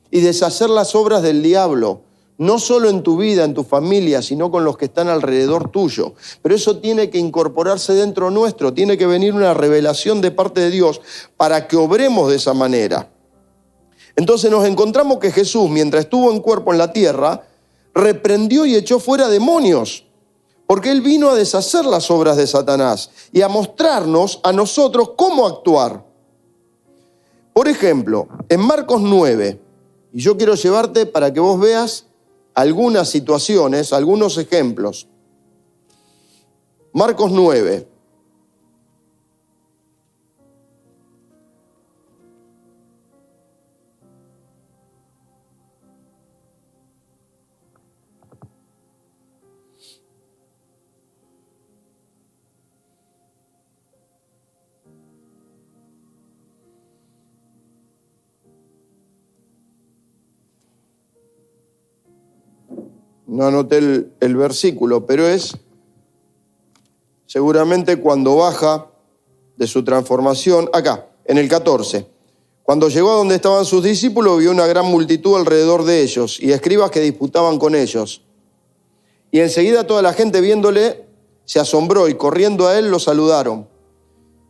y deshacer las obras del diablo, no solo en tu vida, en tu familia, sino con los que están alrededor tuyo. Pero eso tiene que incorporarse dentro nuestro, tiene que venir una revelación de parte de Dios para que obremos de esa manera. Entonces nos encontramos que Jesús, mientras estuvo en cuerpo en la tierra, reprendió y echó fuera demonios, porque Él vino a deshacer las obras de Satanás y a mostrarnos a nosotros cómo actuar. Por ejemplo, en Marcos 9, y yo quiero llevarte para que vos veas algunas situaciones, algunos ejemplos. Marcos 9. No anoté el versículo, pero es seguramente cuando baja de su transformación, acá, en el 14. Cuando llegó a donde estaban sus discípulos, vio una gran multitud alrededor de ellos y escribas que disputaban con ellos. Y enseguida toda la gente viéndole se asombró y corriendo a él lo saludaron.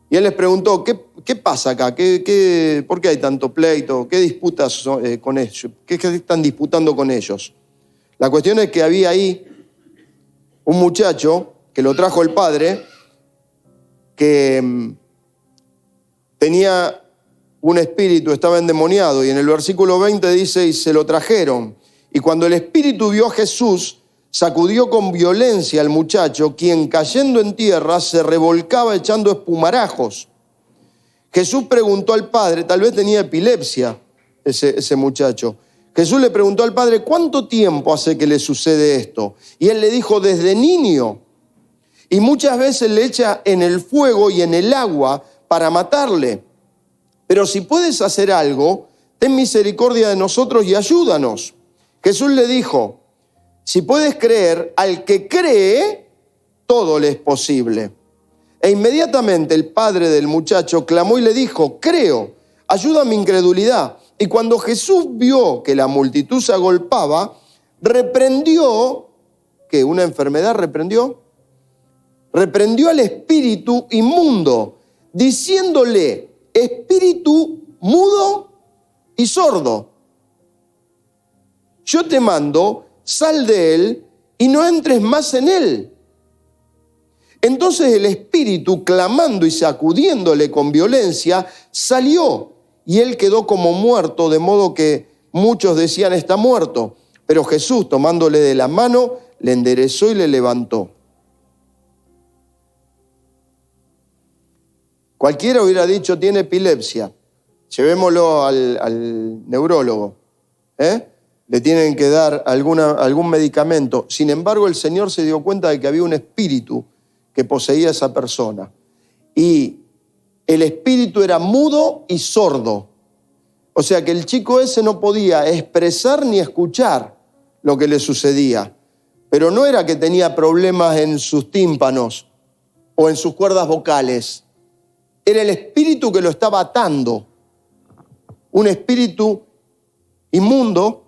Y él les preguntó, ¿qué pasa acá? ¿Por qué hay tanto pleito? ¿Qué disputas con ellos? ¿Qué están disputando con ellos? La cuestión es que había ahí un muchacho que lo trajo el padre, que tenía un espíritu, estaba endemoniado, y en el versículo 20 dice, y se lo trajeron. Y cuando el espíritu vio a Jesús, sacudió con violencia al muchacho, quien cayendo en tierra se revolcaba echando espumarajos. Jesús preguntó al padre, tal vez tenía epilepsia ese muchacho. Jesús le preguntó al padre, ¿cuánto tiempo hace que le sucede esto? Y él le dijo, desde niño. y muchas veces le echa en el fuego y en el agua para matarle. Pero si puedes hacer algo, ten misericordia de nosotros y ayúdanos. Jesús le dijo, si puedes creer, al que cree, todo le es posible. E inmediatamente el padre del muchacho clamó y le dijo, creo, ayuda a mi incredulidad. Y cuando Jesús vio que la multitud se agolpaba, reprendió, ¿qué? ¿Una enfermedad reprendió? Reprendió al espíritu inmundo, diciéndole, espíritu mudo y sordo, yo te mando, sal de él y no entres más en él. Entonces el espíritu, clamando y sacudiéndole con violencia, salió y él quedó como muerto, de modo que muchos decían, está muerto. Pero Jesús, tomándole de la mano, le enderezó y le levantó. Cualquiera hubiera dicho, tiene epilepsia. Llevémoslo al neurólogo. Le tienen que dar algún medicamento. Sin embargo, el Señor se dio cuenta de que había un espíritu que poseía a esa persona. Y el espíritu era mudo y sordo. O sea que el chico ese no podía expresar ni escuchar lo que le sucedía. Pero no era que tenía problemas en sus tímpanos o en sus cuerdas vocales. Era el espíritu que lo estaba atando. Un espíritu inmundo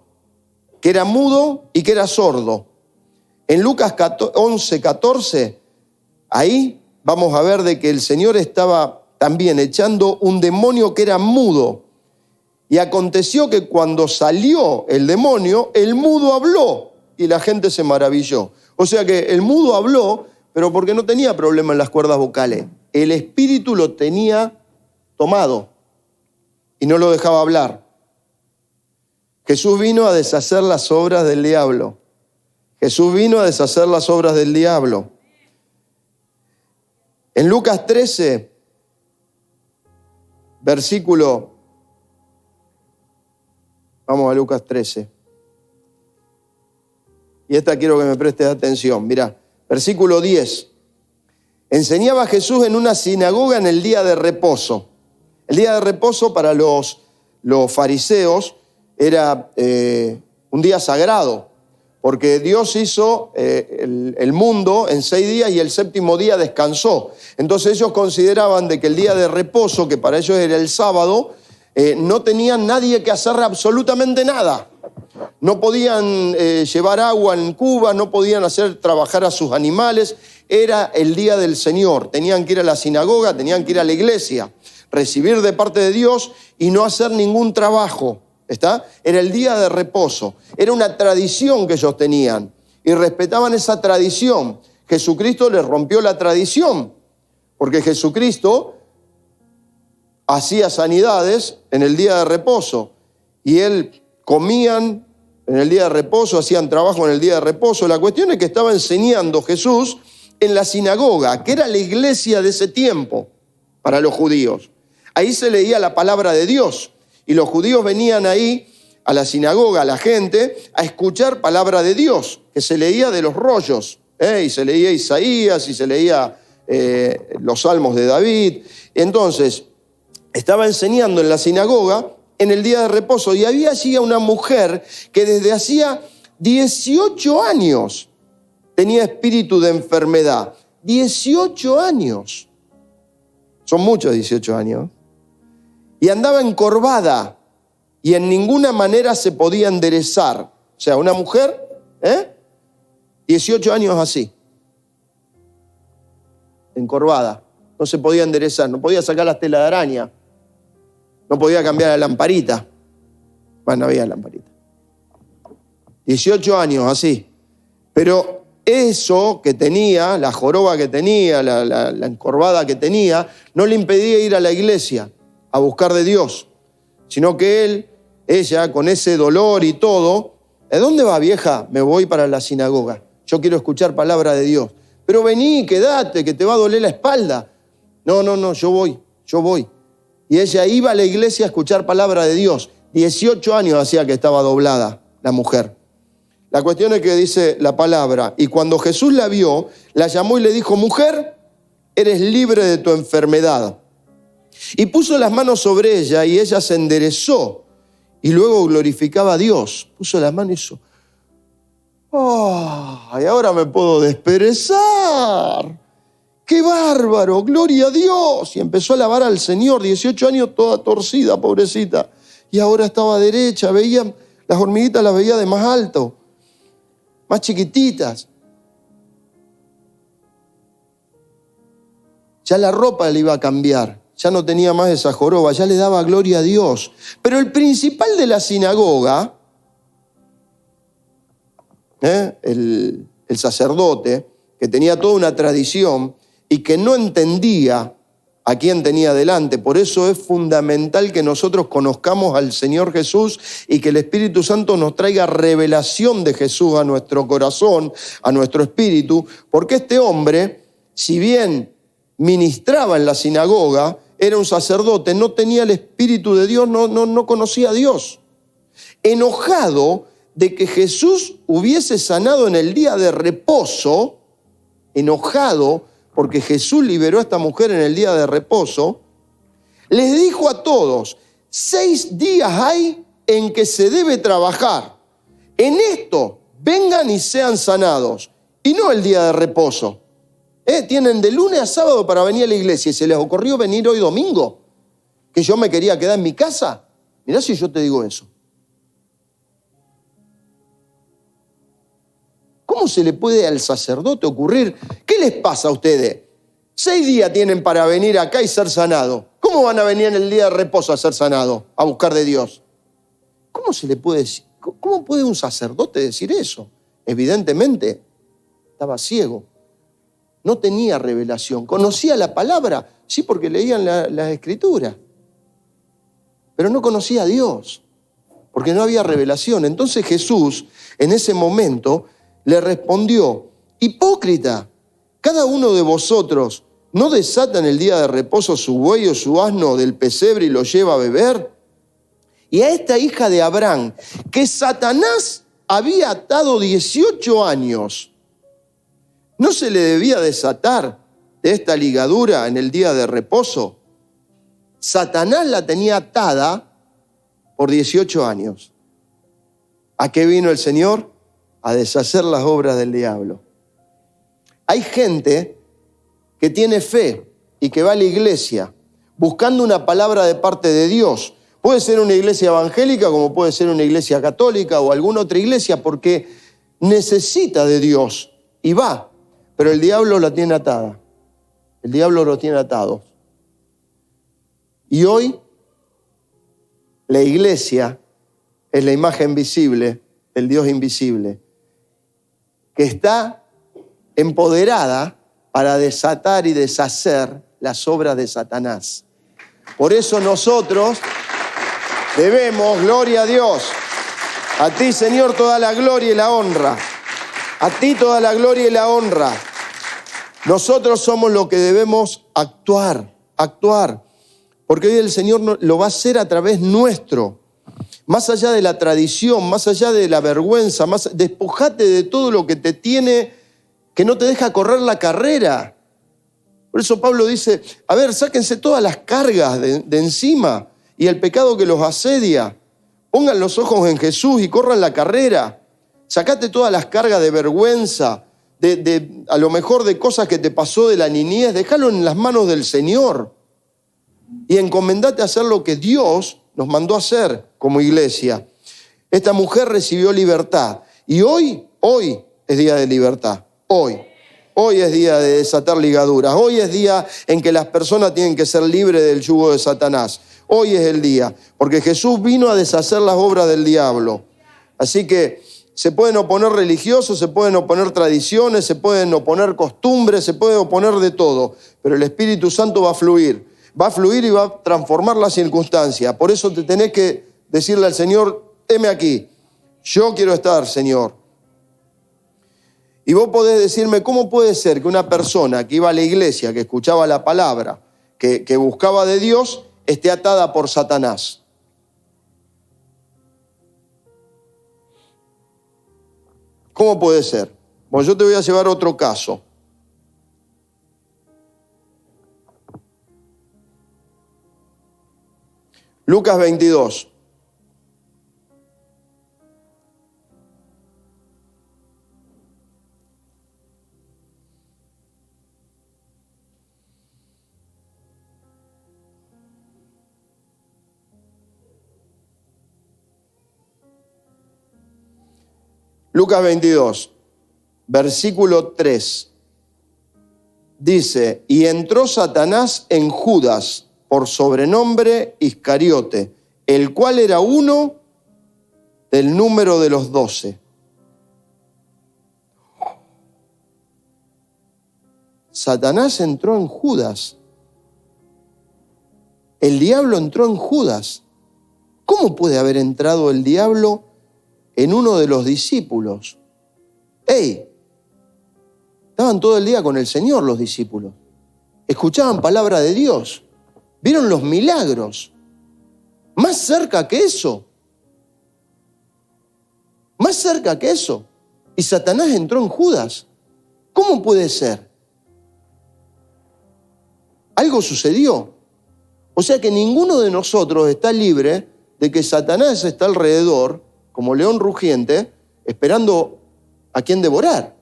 que era mudo y que era sordo. En Lucas 11:14, ahí vamos a ver de que el Señor estaba también echando un demonio que era mudo. Y aconteció que cuando salió el demonio, el mudo habló y la gente se maravilló. O sea que el mudo habló, pero porque no tenía problema en las cuerdas vocales. El espíritu lo tenía tomado y no lo dejaba hablar. Jesús vino a deshacer las obras del diablo. Jesús vino a deshacer las obras del diablo. En Lucas 13, versículo... Vamos a Lucas 13. Y esta quiero que me prestes atención. Mirá, versículo 10. Enseñaba Jesús en una sinagoga en el día de reposo. El día de reposo para los fariseos era un día sagrado, porque Dios hizo el mundo en 6 días y el séptimo día descansó. Entonces ellos consideraban de que el día de reposo, que para ellos era el sábado, no tenían nadie que hacer absolutamente nada. No podían llevar agua en Cuba, no podían hacer trabajar a sus animales. Era el día del Señor. Tenían que ir a la sinagoga, tenían que ir a la iglesia, recibir de parte de Dios y no hacer ningún trabajo. ¿Está? Era el día de reposo. Era una tradición que ellos tenían y respetaban esa tradición. Jesucristo les rompió la tradición, porque Jesucristo hacía sanidades en el día de reposo y él comían en el día de reposo, hacían trabajo en el día de reposo. La cuestión es que estaba enseñando Jesús en la sinagoga, que era la iglesia de ese tiempo para los judíos. Ahí se leía la palabra de Dios y los judíos venían ahí a la sinagoga, a la gente, a escuchar palabra de Dios, que se leía de los rollos, y se leía Isaías y se leía los salmos de David. Entonces, estaba enseñando en la sinagoga en el día de reposo y había allí una mujer que desde hacía 18 años tenía espíritu de enfermedad. 18 años. Son muchos 18 años. Y andaba encorvada y en ninguna manera se podía enderezar. O sea, una mujer, 18 años así, encorvada. No se podía enderezar, no podía sacar las telas de araña. No podía cambiar la lamparita. Bueno, no había lamparita. 18 años así. Pero eso que tenía, la joroba que tenía, la encorvada que tenía, no le impedía ir a la iglesia a buscar de Dios, sino que ella, con ese dolor y todo, ¿de dónde va, vieja? Me voy para la sinagoga. Yo quiero escuchar palabra de Dios. Pero vení, quédate, que te va a doler la espalda. No, yo voy. Y ella iba a la iglesia a escuchar palabra de Dios. 18 años hacía que estaba doblada la mujer. La cuestión es que dice la palabra, y cuando Jesús la vio, la llamó y le dijo, mujer, eres libre de tu enfermedad. Y puso las manos sobre ella y ella se enderezó y luego glorificaba a Dios. Puso las manos y hizo, y ahora me puedo desperezar. ¡Qué bárbaro! ¡Gloria a Dios! Y empezó a alabar al Señor, 18 años toda torcida, pobrecita. Y ahora estaba derecha, veía, las hormiguitas las veía de más alto, más chiquititas. Ya la ropa le iba a cambiar, ya no tenía más esa joroba, ya le daba gloria a Dios. Pero el principal de la sinagoga, el sacerdote, que tenía toda una tradición y que no entendía a quién tenía delante. Por eso es fundamental que nosotros conozcamos al Señor Jesús y que el Espíritu Santo nos traiga revelación de Jesús a nuestro corazón, a nuestro espíritu, porque este hombre, si bien ministraba en la sinagoga, era un sacerdote, no tenía el Espíritu de Dios, no conocía a Dios. Enojado de que Jesús hubiese sanado en el día de reposo, enojado porque Jesús liberó a esta mujer en el día de reposo, les dijo a todos, 6 días hay en que se debe trabajar. En esto vengan y sean sanados, y no el día de reposo. Tienen de lunes a sábado para venir a la iglesia y se les ocurrió venir hoy domingo, que yo me quería quedar en mi casa. Mirá si yo te digo eso. ¿Cómo se le puede al sacerdote ocurrir? ¿Qué les pasa a ustedes? 6 días tienen para venir acá y ser sanados. ¿Cómo van a venir en el día de reposo a ser sanados, a buscar de Dios? ¿Cómo se le puede decir? ¿Cómo puede un sacerdote decir eso? Evidentemente, estaba ciego. No tenía revelación. ¿Conocía la palabra? Sí, porque leían las escrituras. Pero no conocía a Dios, porque no había revelación. Entonces Jesús, en ese momento, le respondió, hipócrita, cada uno de vosotros no desata en el día de reposo su buey o su asno del pesebre y lo lleva a beber. Y a esta hija de Abraham, que Satanás había atado 18 años, ¿no se le debía desatar de esta ligadura en el día de reposo? Satanás la tenía atada por 18 años. ¿A qué vino el Señor? A deshacer las obras del diablo. Hay gente que tiene fe y que va a la iglesia buscando una palabra de parte de Dios. Puede ser una iglesia evangélica como puede ser una iglesia católica o alguna otra iglesia porque necesita de Dios y va. Pero el diablo la tiene atada. El diablo lo tiene atado. Y hoy la iglesia es la imagen visible del Dios invisible, que está empoderada para desatar y deshacer las obras de Satanás. Por eso nosotros debemos, gloria a Dios, a ti, Señor, toda la gloria y la honra. A ti toda la gloria y la honra. Nosotros somos los que debemos actuar, porque hoy el Señor lo va a hacer a través nuestro. Más allá de la tradición, más allá de la vergüenza, despojate de todo lo que te tiene, que no te deja correr la carrera. Por eso Pablo dice, a ver, sáquense todas las cargas de encima y el pecado que los asedia. Pongan los ojos en Jesús y corran la carrera. Sacate todas las cargas de vergüenza, a lo mejor de cosas que te pasó de la niñez, déjalo en las manos del Señor y encomendate a hacer lo que Dios nos mandó a hacer como iglesia. Esta mujer recibió libertad y hoy es día de libertad. Hoy es día de desatar ligaduras. Hoy es día en que las personas tienen que ser libres del yugo de Satanás. Hoy es el día, porque Jesús vino a deshacer las obras del diablo. Así que se pueden oponer religiosos, se pueden oponer tradiciones, se pueden oponer costumbres, se puede oponer de todo, pero el Espíritu Santo va a fluir y va a transformar la circunstancia. Por eso te tenés que decirle al Señor, heme aquí, yo quiero estar, Señor. Y vos podés decirme, ¿cómo puede ser que una persona que iba a la iglesia, que escuchaba la palabra, que buscaba de Dios, esté atada por Satanás? ¿Cómo puede ser? Bueno, yo te voy a llevar otro caso. Lucas 22. Lucas 22, versículo 3. Dice, y entró Satanás en Judas, por sobrenombre Iscariote, el cual era uno del número de los 12. Satanás entró en Judas. El diablo entró en Judas. ¿Cómo puede haber entrado el diablo en uno de los discípulos? ¡Ey! Estaban todo el día con el Señor los discípulos. Escuchaban palabra de Dios. Vieron los milagros. Más cerca que eso. Más cerca que eso. Y Satanás entró en Judas. ¿Cómo puede ser? Algo sucedió. O sea que ninguno de nosotros está libre de que Satanás está alrededor, como león rugiente, esperando a quien devorar.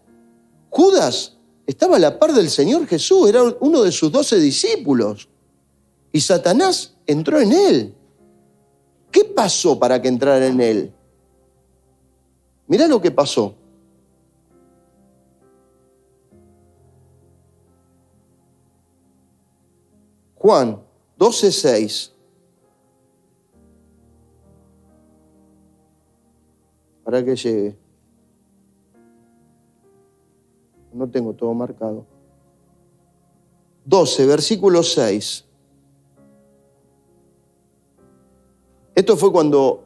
Judas estaba a la par del Señor Jesús, era uno de sus 12 discípulos. Y Satanás entró en él. ¿Qué pasó para que entrara en él? Mirá lo que pasó. Juan 12:6. Para que llegue. No tengo todo marcado. 12, versículo 6. Esto fue cuando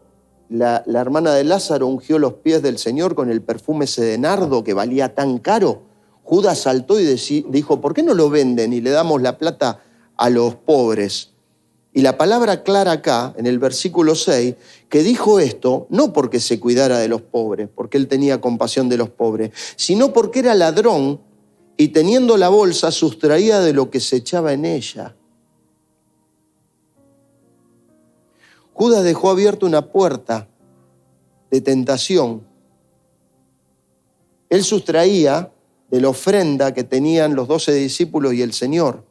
la hermana de Lázaro ungió los pies del Señor con el perfume ese de nardo que valía tan caro. Judas saltó y dijo, ¿por qué no lo venden y le damos la plata a los pobres? Y la palabra clara acá, en el versículo 6, que dijo esto no porque se cuidara de los pobres, porque él tenía compasión de los pobres, sino porque era ladrón y teniendo la bolsa sustraía de lo que se echaba en ella. Judas dejó abierta una puerta de tentación. Él sustraía de la ofrenda que tenían los 12 discípulos y el Señor,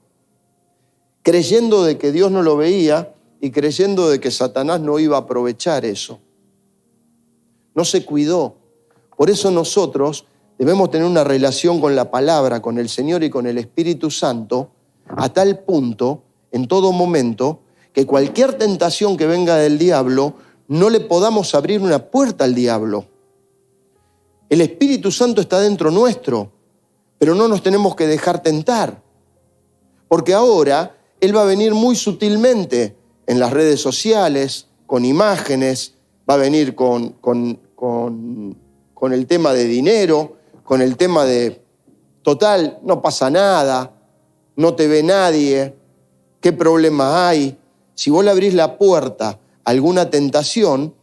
creyendo de que Dios no lo veía y creyendo de que Satanás no iba a aprovechar eso. No se cuidó. Por eso nosotros debemos tener una relación con la palabra, con el Señor y con el Espíritu Santo, a tal punto, en todo momento, que cualquier tentación que venga del diablo, no le podamos abrir una puerta al diablo. El Espíritu Santo está dentro nuestro, pero no nos tenemos que dejar tentar. Porque ahora Él va a venir muy sutilmente en las redes sociales, con imágenes, va a venir con el tema de dinero, con el tema de, total, no pasa nada, no te ve nadie, ¿qué problema hay? Si vos le abrís la puerta a alguna tentación,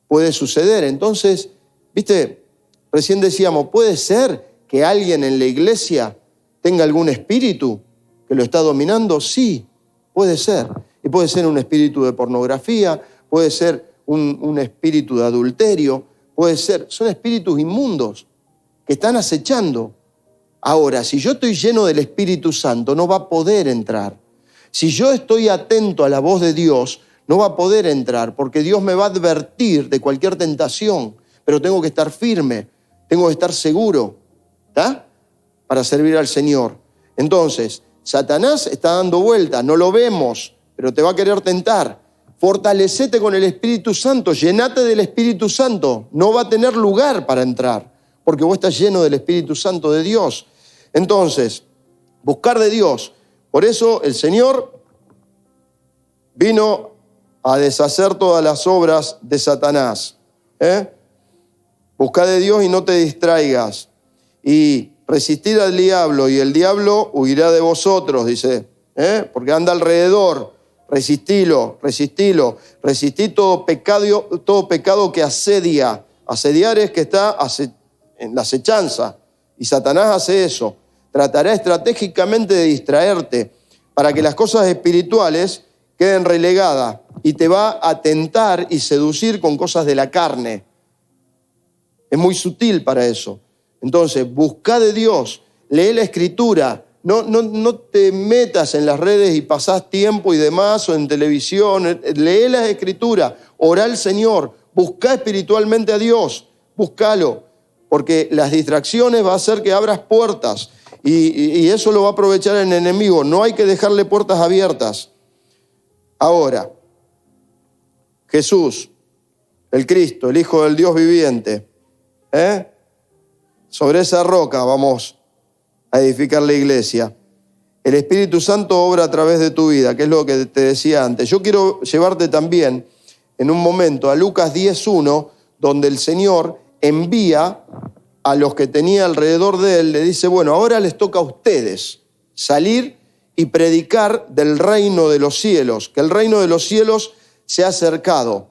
puede suceder. Entonces, viste, recién decíamos, ¿puede ser que alguien en la iglesia tenga algún espíritu que lo está dominando? Sí, puede ser. Y puede ser un espíritu de pornografía, puede ser un espíritu de adulterio, puede ser, son espíritus inmundos que están acechando. Ahora, si yo estoy lleno del Espíritu Santo, no va a poder entrar. Si yo estoy atento a la voz de Dios, no va a poder entrar, porque Dios me va a advertir de cualquier tentación, pero tengo que estar firme, tengo que estar seguro, ¿está? Para servir al Señor. Entonces, Satanás está dando vueltas, no lo vemos, pero te va a querer tentar. Fortalecete con el Espíritu Santo, llenate del Espíritu Santo, no va a tener lugar para entrar, porque vos estás lleno del Espíritu Santo de Dios. Entonces, buscar de Dios. Por eso el Señor vino a deshacer todas las obras de Satanás. Busca de Dios y no te distraigas. Y resistid al diablo y el diablo huirá de vosotros, dice. Porque anda alrededor. Resistilo. Resistí todo pecado que asedia Asediar es que está en la acechanza. Y Satanás hace eso. Tratará estratégicamente de distraerte para que las cosas espirituales queden relegadas y te va a tentar y seducir con cosas de la carne. Es muy sutil para eso. Entonces, busca de Dios, lee la Escritura. No te metas en las redes y pasás tiempo y demás o en televisión. Lee la Escritura, orá al Señor, busca espiritualmente a Dios, búscalo, porque las distracciones va a hacer que abras puertas y eso lo va a aprovechar el enemigo. No hay que dejarle puertas abiertas. Ahora, Jesús, el Cristo, el Hijo del Dios viviente, sobre esa roca vamos a edificar la iglesia. El Espíritu Santo obra a través de tu vida, que es lo que te decía antes. Yo quiero llevarte también en un momento a Lucas 10:1, donde el Señor envía a los que tenía alrededor de él, le dice, bueno, ahora les toca a ustedes salir y predicar del reino de los cielos, que el reino de los cielos se ha acercado.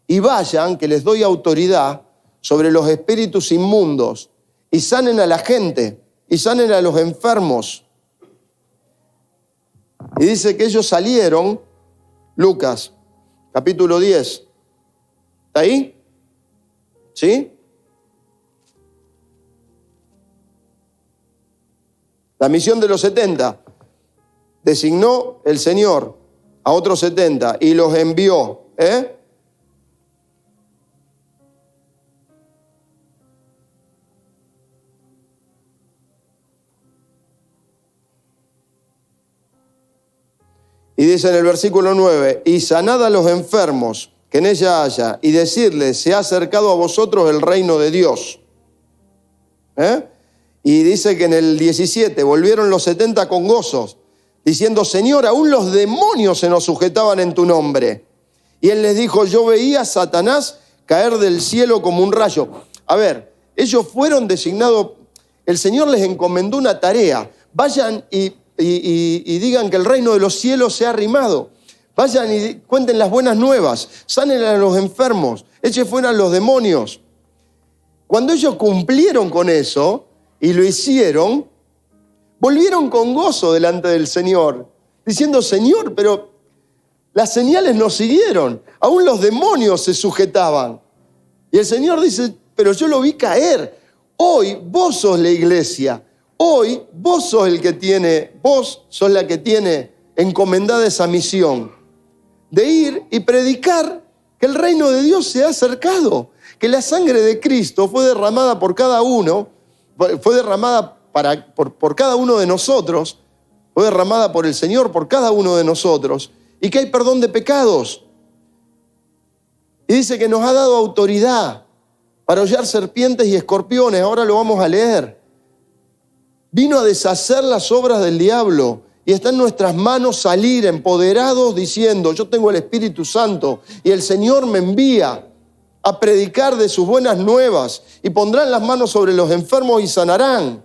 Y vayan, que les doy autoridad sobre los espíritus inmundos, y sanen a la gente, y sanen a los enfermos. Y dice que ellos salieron, Lucas, capítulo 10. ¿Está ahí? ¿Sí? La misión de los 70. Designó el Señor a otros 70 y los envió. Y dice en el versículo 9, y sanad a los enfermos que en ella haya, y decirles, se ha acercado a vosotros el reino de Dios. Y dice que en el 17, volvieron los 70 con gozos, diciendo, Señor, aún los demonios se nos sujetaban en tu nombre. Y él les dijo, yo veía a Satanás caer del cielo como un rayo. A ver, ellos fueron designados, el Señor les encomendó una tarea. Vayan y digan que el reino de los cielos se ha arrimado. Vayan y cuenten las buenas nuevas, sanen a los enfermos, echen fuera a los demonios. Cuando ellos cumplieron con eso y lo hicieron, volvieron con gozo delante del Señor, diciendo, Señor, pero las señales nos siguieron, aún los demonios se sujetaban. Y el Señor dice, pero yo lo vi caer. Hoy vos sos la iglesia. Hoy vos sos vos sos la que tiene encomendada esa misión de ir y predicar que el reino de Dios se ha acercado, que la sangre de Cristo fue derramada por cada uno, fue derramada por cada uno de nosotros, fue derramada por el Señor por cada uno de nosotros, y que hay perdón de pecados. Y dice que nos ha dado autoridad para hollar serpientes y escorpiones. Ahora lo vamos a leer. Vino a deshacer las obras del diablo y está en nuestras manos salir empoderados diciendo, yo tengo el Espíritu Santo y el Señor me envía a predicar de sus buenas nuevas y pondrán las manos sobre los enfermos y sanarán.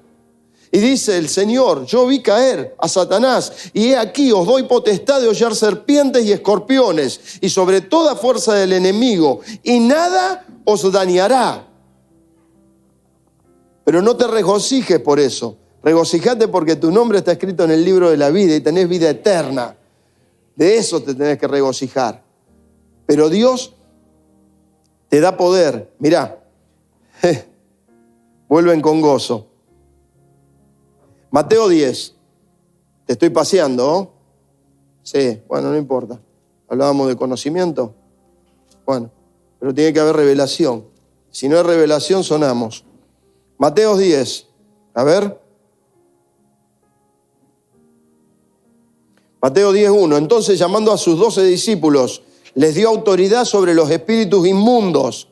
Y dice el Señor, yo vi caer a Satanás y he aquí os doy potestad de hollar serpientes y escorpiones y sobre toda fuerza del enemigo y nada os dañará. Pero no te regocijes por eso. Regocijate porque tu nombre está escrito en el libro de la vida y tenés vida eterna. De eso te tenés que regocijar. Pero Dios te da poder. Mirá, vuelven con gozo. Mateo 10. Te estoy paseando, ¿no? Sí, bueno, no importa. Hablábamos de conocimiento. Bueno, pero tiene que haber revelación. Si no hay revelación, sonamos. Mateo 10. A ver. Mateo 10:1. Entonces, llamando a sus 12 discípulos, les dio autoridad sobre los espíritus inmundos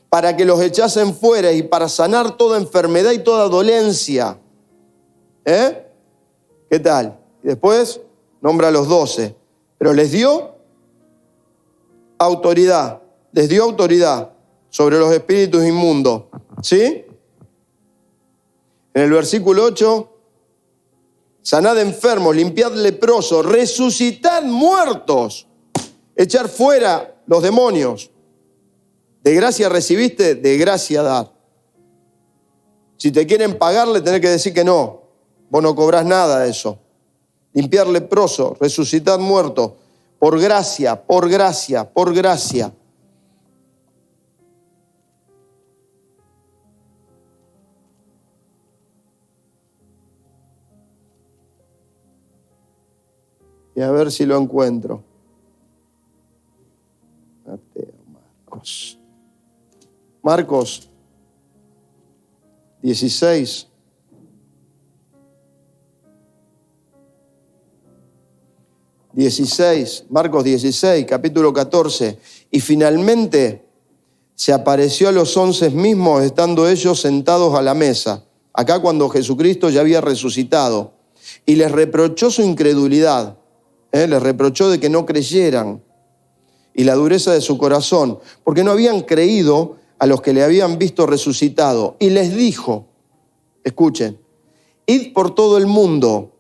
para que los echasen fuera y para sanar toda enfermedad y toda dolencia. ¿Qué tal? Y después nombra a los 12. Pero les dio autoridad sobre los espíritus inmundos. ¿Sí? En el versículo 8, sanad enfermos, limpiad leprosos, resucitad muertos, echar fuera los demonios. De gracia recibiste, de gracia dar. Si te quieren pagar, le tenés que decir que no. Vos no cobrás nada de eso. Limpiar leproso, resucitar muerto, por gracia, por gracia, por gracia. Y a ver si lo encuentro. Mateo, Marcos. Marcos 16. Marcos 16, capítulo 14. Y finalmente se apareció a los 11 mismos, estando ellos sentados a la mesa. Acá cuando Jesucristo ya había resucitado. Y les reprochó su incredulidad. Les reprochó de que no creyeran. Y la dureza de su corazón. Porque no habían creído a los que le habían visto resucitado. Y les dijo, escuchen, id por todo el mundo.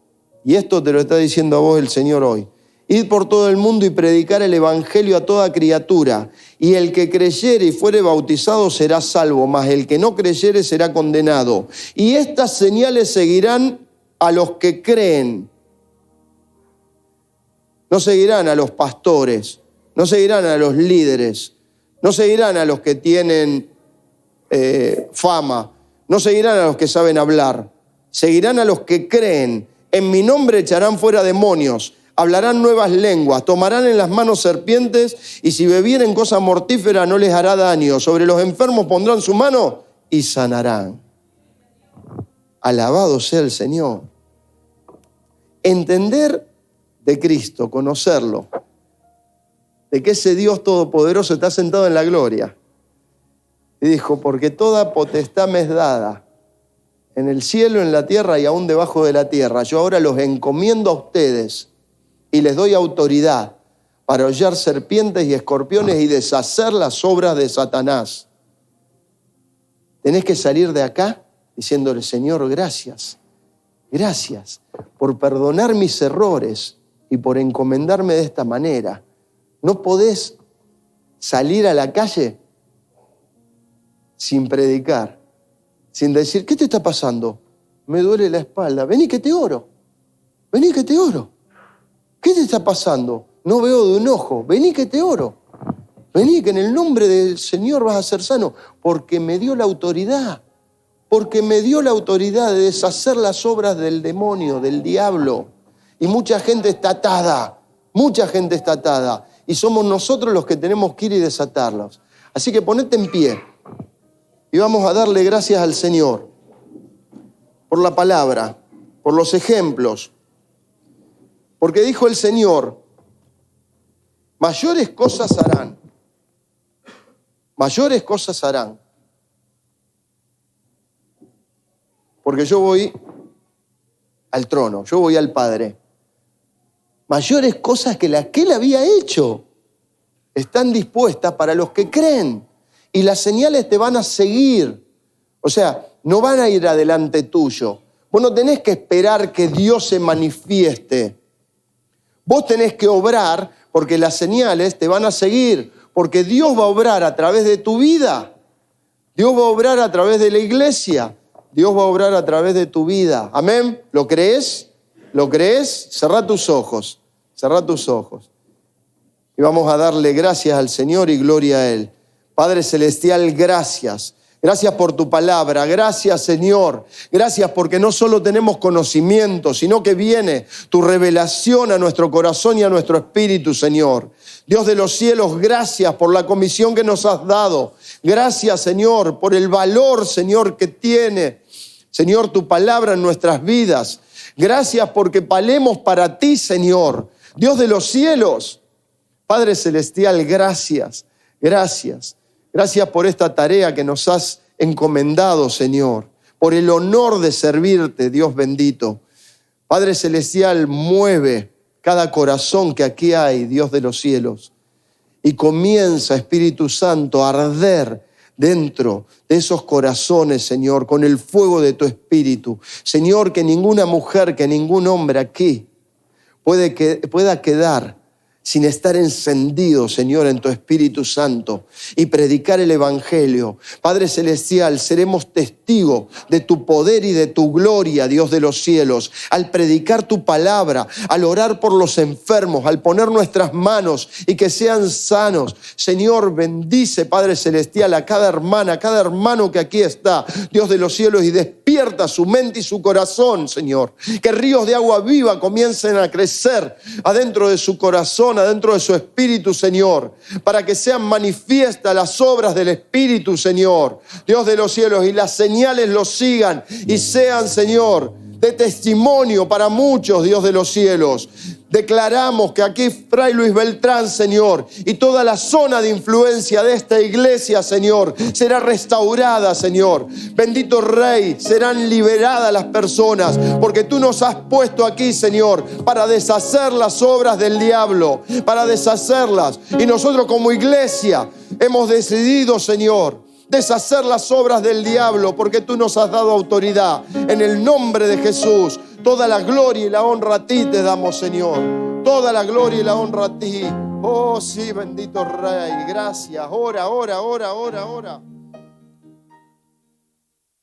Y esto te lo está diciendo a vos el Señor hoy. Id por todo el mundo y predicar el evangelio a toda criatura. Y el que creyere y fuere bautizado será salvo, mas el que no creyere será condenado. Y estas señales seguirán a los que creen. No seguirán a los pastores, no seguirán a los líderes, no seguirán a los que tienen fama, no seguirán a los que saben hablar. Seguirán a los que creen. En mi nombre echarán fuera demonios. Hablarán nuevas lenguas, tomarán en las manos serpientes y si bebieren cosa mortífera no les hará daño. Sobre los enfermos pondrán su mano y sanarán. Alabado sea el Señor. Entender de Cristo, conocerlo, de que ese Dios todopoderoso está sentado en la gloria. Y dijo, porque toda potestad me es dada en el cielo, en la tierra y aún debajo de la tierra. Yo ahora los encomiendo a ustedes y les doy autoridad para hollar serpientes y escorpiones y deshacer las obras de Satanás. Tenés que salir de acá diciéndole, Señor, gracias. Gracias por perdonar mis errores y por encomendarme de esta manera. No podés salir a la calle sin predicar, sin decir, ¿qué te está pasando? Me duele la espalda. Vení que te oro. Vení que te oro. ¿Qué te está pasando? No veo de un ojo. Vení que te oro. Vení que en el nombre del Señor vas a ser sano. Porque me dio la autoridad. Porque me dio la autoridad de deshacer las obras del demonio, del diablo. Y mucha gente está atada. Mucha gente está atada. Y somos nosotros los que tenemos que ir y desatarlos. Así que ponete en pie. Y vamos a darle gracias al Señor. Por la palabra. Por los ejemplos. Porque dijo el Señor, mayores cosas harán. Mayores cosas harán. Porque yo voy al trono, yo voy al Padre. Mayores cosas que las que Él había hecho están dispuestas para los que creen. Y las señales te van a seguir. O sea, no van a ir adelante tuyo. Vos no tenés que esperar que Dios se manifieste. Vos tenés que obrar porque las señales te van a seguir, porque Dios va a obrar a través de tu vida. Dios va a obrar a través de la iglesia. Dios va a obrar a través de tu vida. ¿Amén? ¿Lo crees? ¿Lo crees? Cerrá tus ojos. Cerrá tus ojos. Y vamos a darle gracias al Señor y gloria a Él. Padre Celestial, gracias. Gracias por tu palabra, gracias Señor, gracias porque no solo tenemos conocimiento, sino que viene tu revelación a nuestro corazón y a nuestro espíritu, Señor. Dios de los cielos, gracias por la comisión que nos has dado. Gracias, Señor, por el valor, Señor, que tiene, Señor, tu palabra en nuestras vidas. Gracias porque valemos para ti, Señor. Dios de los cielos, Padre Celestial, gracias, gracias. Gracias por esta tarea que nos has encomendado, Señor, por el honor de servirte, Dios bendito. Padre Celestial, mueve cada corazón que aquí hay, Dios de los cielos, y comienza, Espíritu Santo, a arder dentro de esos corazones, Señor, con el fuego de tu Espíritu. Señor, que ninguna mujer, que ningún hombre aquí pueda quedar sin estar encendidos, Señor, en tu Espíritu Santo y predicar el Evangelio. Padre Celestial, seremos testigos de tu poder y de tu gloria, Dios de los cielos, al predicar tu palabra, al orar por los enfermos, al poner nuestras manos y que sean sanos. Señor, bendice, Padre Celestial, a cada hermana, a cada hermano que aquí está, Dios de los cielos, y despierta su mente y su corazón, Señor. Que ríos de agua viva comiencen a crecer adentro de su corazón, adentro de su espíritu, Señor, para que sean manifiestas las obras del Espíritu, Señor, Dios de los cielos, y las señales los sigan y sean, Señor, de testimonio para muchos, Dios de los cielos. Declaramos que aquí Fray Luis Beltrán, Señor, y toda la zona de influencia de esta iglesia, Señor, será restaurada, Señor. Bendito Rey, serán liberadas las personas, porque tú nos has puesto aquí, Señor, para deshacer las obras del diablo, para deshacerlas. Y nosotros como iglesia hemos decidido, Señor, deshacer las obras del diablo, porque tú nos has dado autoridad. En el nombre de Jesús, toda la gloria y la honra a ti te damos, Señor. Toda la gloria y la honra a ti. Oh, sí, bendito Rey. Gracias. Ora, ora, ora, ora, ora.